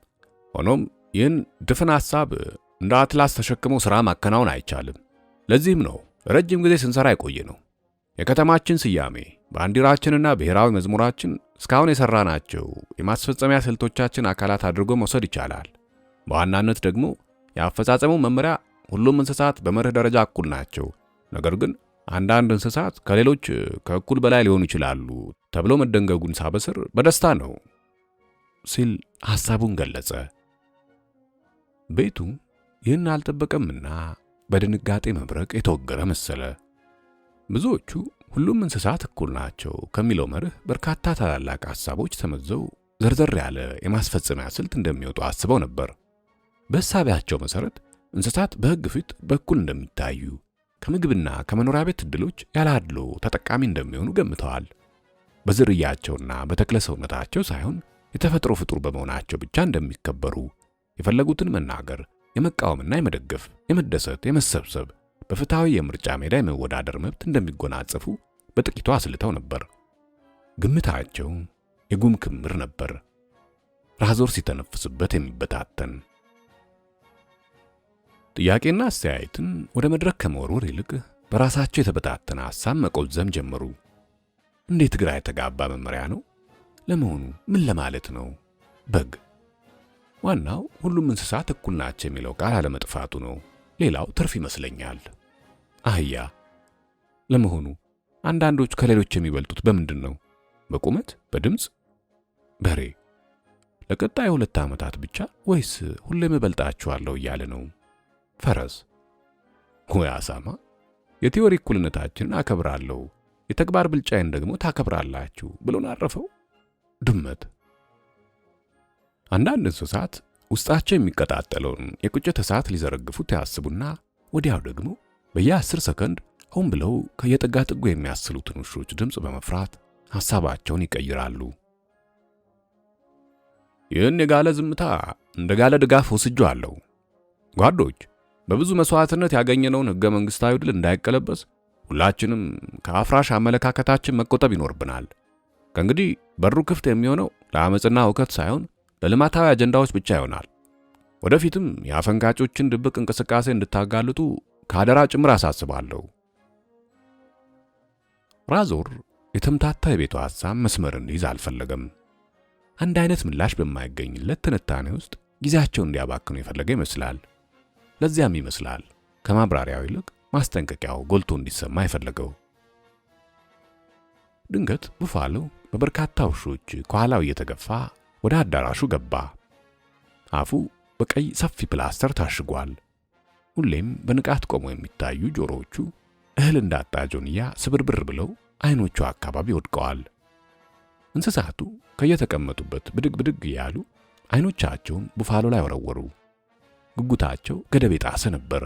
ሆኖም ይህን ድፍን ሐሳብ እንደ አትላስ ተሸክሞ ሥራ ማከናወን አይቻልም። ለዚህም ነው ረጅም ጊዜ ስንሰራ የቆየ ነው። የከተማችን ስያሜ፣ ባንዲራችንና ብሔራዊ መዝሙራችን እስካሁን የሠራናቸው የማስፈጸሚያ ስልቶቻችን አካላት አድርጎ መውሰድ ይቻላል። በዋናነት ደግሞ የአፈጻጸሙ መመሪያ ሁሉም እንስሳት በመርህ ደረጃ እኩል ናቸው፣ ነገር ግን አንዳንድ እንስሳት ከሌሎች ከእኩል በላይ ሊሆኑ ይችላሉ ተብሎ መደንገጉን ሳበስር በደስታ ነው ሲል ሐሳቡን ገለጸ። ቤቱ ይህን አልጠበቀምና በድንጋጤ መብረቅ የተወገረ መሰለ። ብዙዎቹ ሁሉም እንስሳት እኩል ናቸው ከሚለው መርህ በርካታ ታላላቅ ሐሳቦች ተመዘው ዘርዘር ያለ የማስፈጸሚያ ስልት እንደሚወጡ አስበው ነበር። በሐሳቢያቸው መሠረት እንስሳት በሕግ ፊት በኩል እንደሚታዩ፣ ከምግብና ከመኖሪያ ቤት ዕድሎች ያለ አድሎ ተጠቃሚ እንደሚሆኑ ገምተዋል። በዝርያቸውና በተክለ ሰውነታቸው ሳይሆን የተፈጥሮ ፍጡር በመሆናቸው ብቻ እንደሚከበሩ፣ የፈለጉትን መናገር፣ የመቃወምና የመደገፍ፣ የመደሰት፣ የመሰብሰብ፣ በፍትሐዊ የምርጫ ሜዳ የመወዳደር መብት እንደሚጎናጸፉ በጥቂቱ አስልተው ነበር። ግምታቸው የጉም ክምር ነበር፣ ራዞር ሲተነፍስበት የሚበታተን። ጥያቄና አስተያየትን ወደ መድረክ ከመወርወር ይልቅ በራሳቸው የተበታተነ ሐሳብ መቆዘም ጀመሩ። እንዴት ግራ የተጋባ መመሪያ ነው! ለመሆኑ ምን ለማለት ነው? በግ ዋናው ሁሉም እንስሳት እኩል ናቸው የሚለው ቃል አለመጥፋቱ ነው። ሌላው ትርፍ ይመስለኛል። አህያ ለመሆኑ አንዳንዶች ከሌሎች የሚበልጡት በምንድን ነው? በቁመት? በድምፅ? በሬ ለቀጣይ 2 ዓመታት ብቻ ወይስ ሁሌም እበልጣችኋለሁ እያለ ነው? ፈረስ ወይ አሳማ የቲዮሪ እኩልነታችንን አከብራለሁ፣ የተግባር ብልጫዬን ደግሞ ታከብራላችሁ ብሎን አረፈው። ድመት አንዳንድ እንስሳት ውስጣቸው የሚቀጣጠለውን የቁጭት እሳት ሊዘረግፉት ያስቡና ወዲያው ደግሞ በየ10 ሰከንድ ሆን ብለው ከየጥጋ ጥጉ የሚያስሉትን ውሾች ድምፅ በመፍራት ሐሳባቸውን ይቀይራሉ። ይህን የጋለ ዝምታ እንደ ጋለ ድጋፍ ወስጄዋለሁ። ጓዶች፣ በብዙ መስዋዕትነት ያገኘነውን ሕገ መንግሥታዊ ድል እንዳይቀለበስ ሁላችንም ከአፍራሽ አመለካከታችን መቆጠብ ይኖርብናል። ከእንግዲህ በሩ ክፍት የሚሆነው ለአመፅና እውከት ሳይሆን ለልማታዊ አጀንዳዎች ብቻ ይሆናል። ወደፊትም የአፈንጋጮችን ድብቅ እንቅስቃሴ እንድታጋልጡ ከአደራ ጭምር አሳስባለሁ። ራዞር የተምታታ የቤቱ ሐሳብ መስመር እንዲይዝ አልፈለገም። አንድ አይነት ምላሽ በማይገኝለት ትንታኔ ውስጥ ጊዜያቸውን እንዲያባክኑ የፈለገ ይመስላል። ለዚያም ይመስላል ከማብራሪያው ይልቅ ማስጠንቀቂያው ጎልቶ እንዲሰማ የፈለገው። ድንገት ቡፋሎ በበርካታ ውሾች ከኋላው እየተገፋ ወደ አዳራሹ ገባ። አፉ በቀይ ሰፊ ፕላስተር ታሽጓል። ሁሌም በንቃት ቆሞ የሚታዩ ጆሮዎቹ እህል እንዳጣ ጆንያ ስብርብር ብለው አይኖቹ አካባቢ ወድቀዋል። እንስሳቱ ከየተቀመጡበት ብድግ ብድግ እያሉ አይኖቻቸውን ቡፋሎ ላይ ወረወሩ። ጉጉታቸው ገደብ የጣሰ ነበር።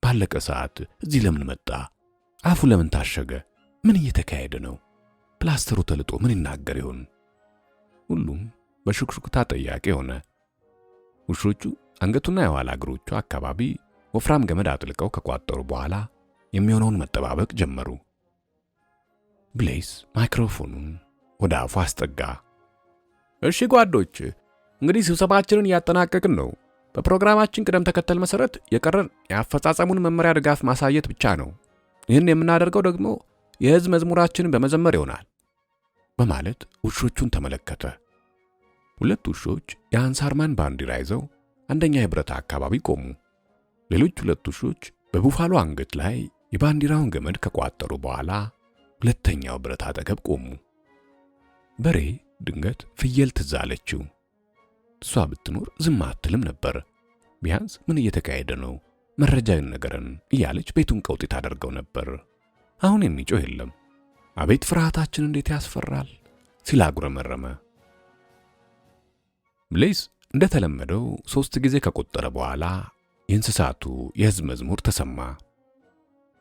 ባለቀ ሰዓት እዚህ ለምን መጣ? አፉ ለምን ታሸገ? ምን እየተካሄደ ነው? ፕላስተሩ ተልጦ ምን ይናገር ይሆን? ሁሉም በሹክሹክታ ጠያቂ ሆነ። ውሾቹ አንገቱና የኋላ እግሮቹ አካባቢ ወፍራም ገመድ አጥልቀው ከቋጠሩ በኋላ የሚሆነውን መጠባበቅ ጀመሩ። ብሌስ ማይክሮፎኑን ወደ አፉ አስጠጋ። እሺ ጓዶች፣ እንግዲህ ስብሰባችንን እያጠናቀቅን ነው። በፕሮግራማችን ቅደም ተከተል መሰረት የቀረን የአፈጻጸሙን መመሪያ ድጋፍ ማሳየት ብቻ ነው። ይህን የምናደርገው ደግሞ የሕዝብ መዝሙራችንን በመዘመር ይሆናል በማለት ውሾቹን ተመለከተ። 2 ውሾች የአንሳርማን ባንዲራ ይዘው አንደኛ የብረት አካባቢ ቆሙ። ሌሎች 2 ውሾች በቡፋሎ አንገት ላይ የባንዲራውን ገመድ ከቋጠሩ በኋላ ሁለተኛው ብረት አጠገብ ቆሙ። በሬ ድንገት ፍየል ትዝ አለችው። እሷ ብትኖር ዝም አትልም ነበር። ቢያንስ ምን እየተካሄደ ነው? መረጃ ይነገረን እያለች ቤቱን ቀውጢ ታደርገው ነበር። አሁን የሚጮህ የለም። አቤት ፍርሃታችን እንዴት ያስፈራል ሲል አጉረመረመ። ብሌስ እንደተለመደው 3 ጊዜ ከቆጠረ በኋላ የእንስሳቱ የሕዝብ መዝሙር ተሰማ።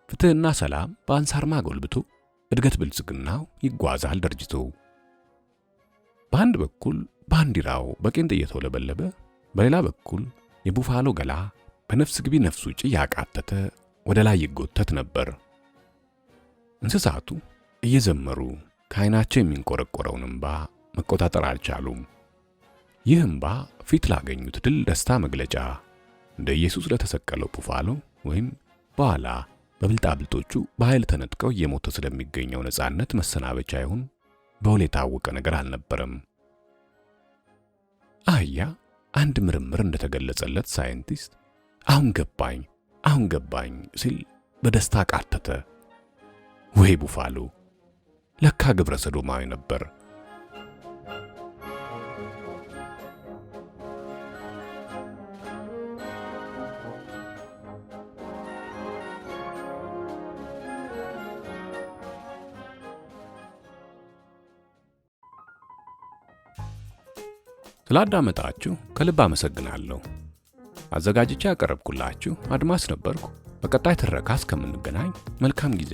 ፍትህና ሰላም በአንሳርማ ጎልብቶ እድገት ብልጽግናው ይጓዛል ደርጅቶ። በአንድ በኩል ባንዲራው በቄንጥ እየተውለበለበ፣ በሌላ በኩል የቡፋሎ ገላ በነፍስ ግቢ ነፍስ ውጪ ያቃተተ ወደ ላይ ይጎተት ነበር። እንስሳቱ እየዘመሩ ከዓይናቸው የሚንቆረቆረውን እንባ መቆጣጠር አልቻሉም። ይህ እንባ ፊት ላገኙት ድል ደስታ መግለጫ፣ እንደ ኢየሱስ ለተሰቀለው ቡፋሎ ወይም በኋላ በብልጣብልጦቹ በኃይል ተነጥቀው እየሞተ ስለሚገኘው ነፃነት መሰናበቻ ይሁን በውል የታወቀ ነገር አልነበረም። አህያ አንድ ምርምር እንደተገለጸለት ሳይንቲስት አሁን ገባኝ ሲል በደስታ ቃተተ። ወይ ቡፋሎ ለካ ግብረ ሰዶማዊ ነበር። ስላዳመጣችሁ ከልብ አመሰግናለሁ። አዘጋጅቼ ያቀረብኩላችሁ አድማስ ነበርኩ። በቀጣይ ትረካ እስከምንገናኝ መልካም ጊዜ።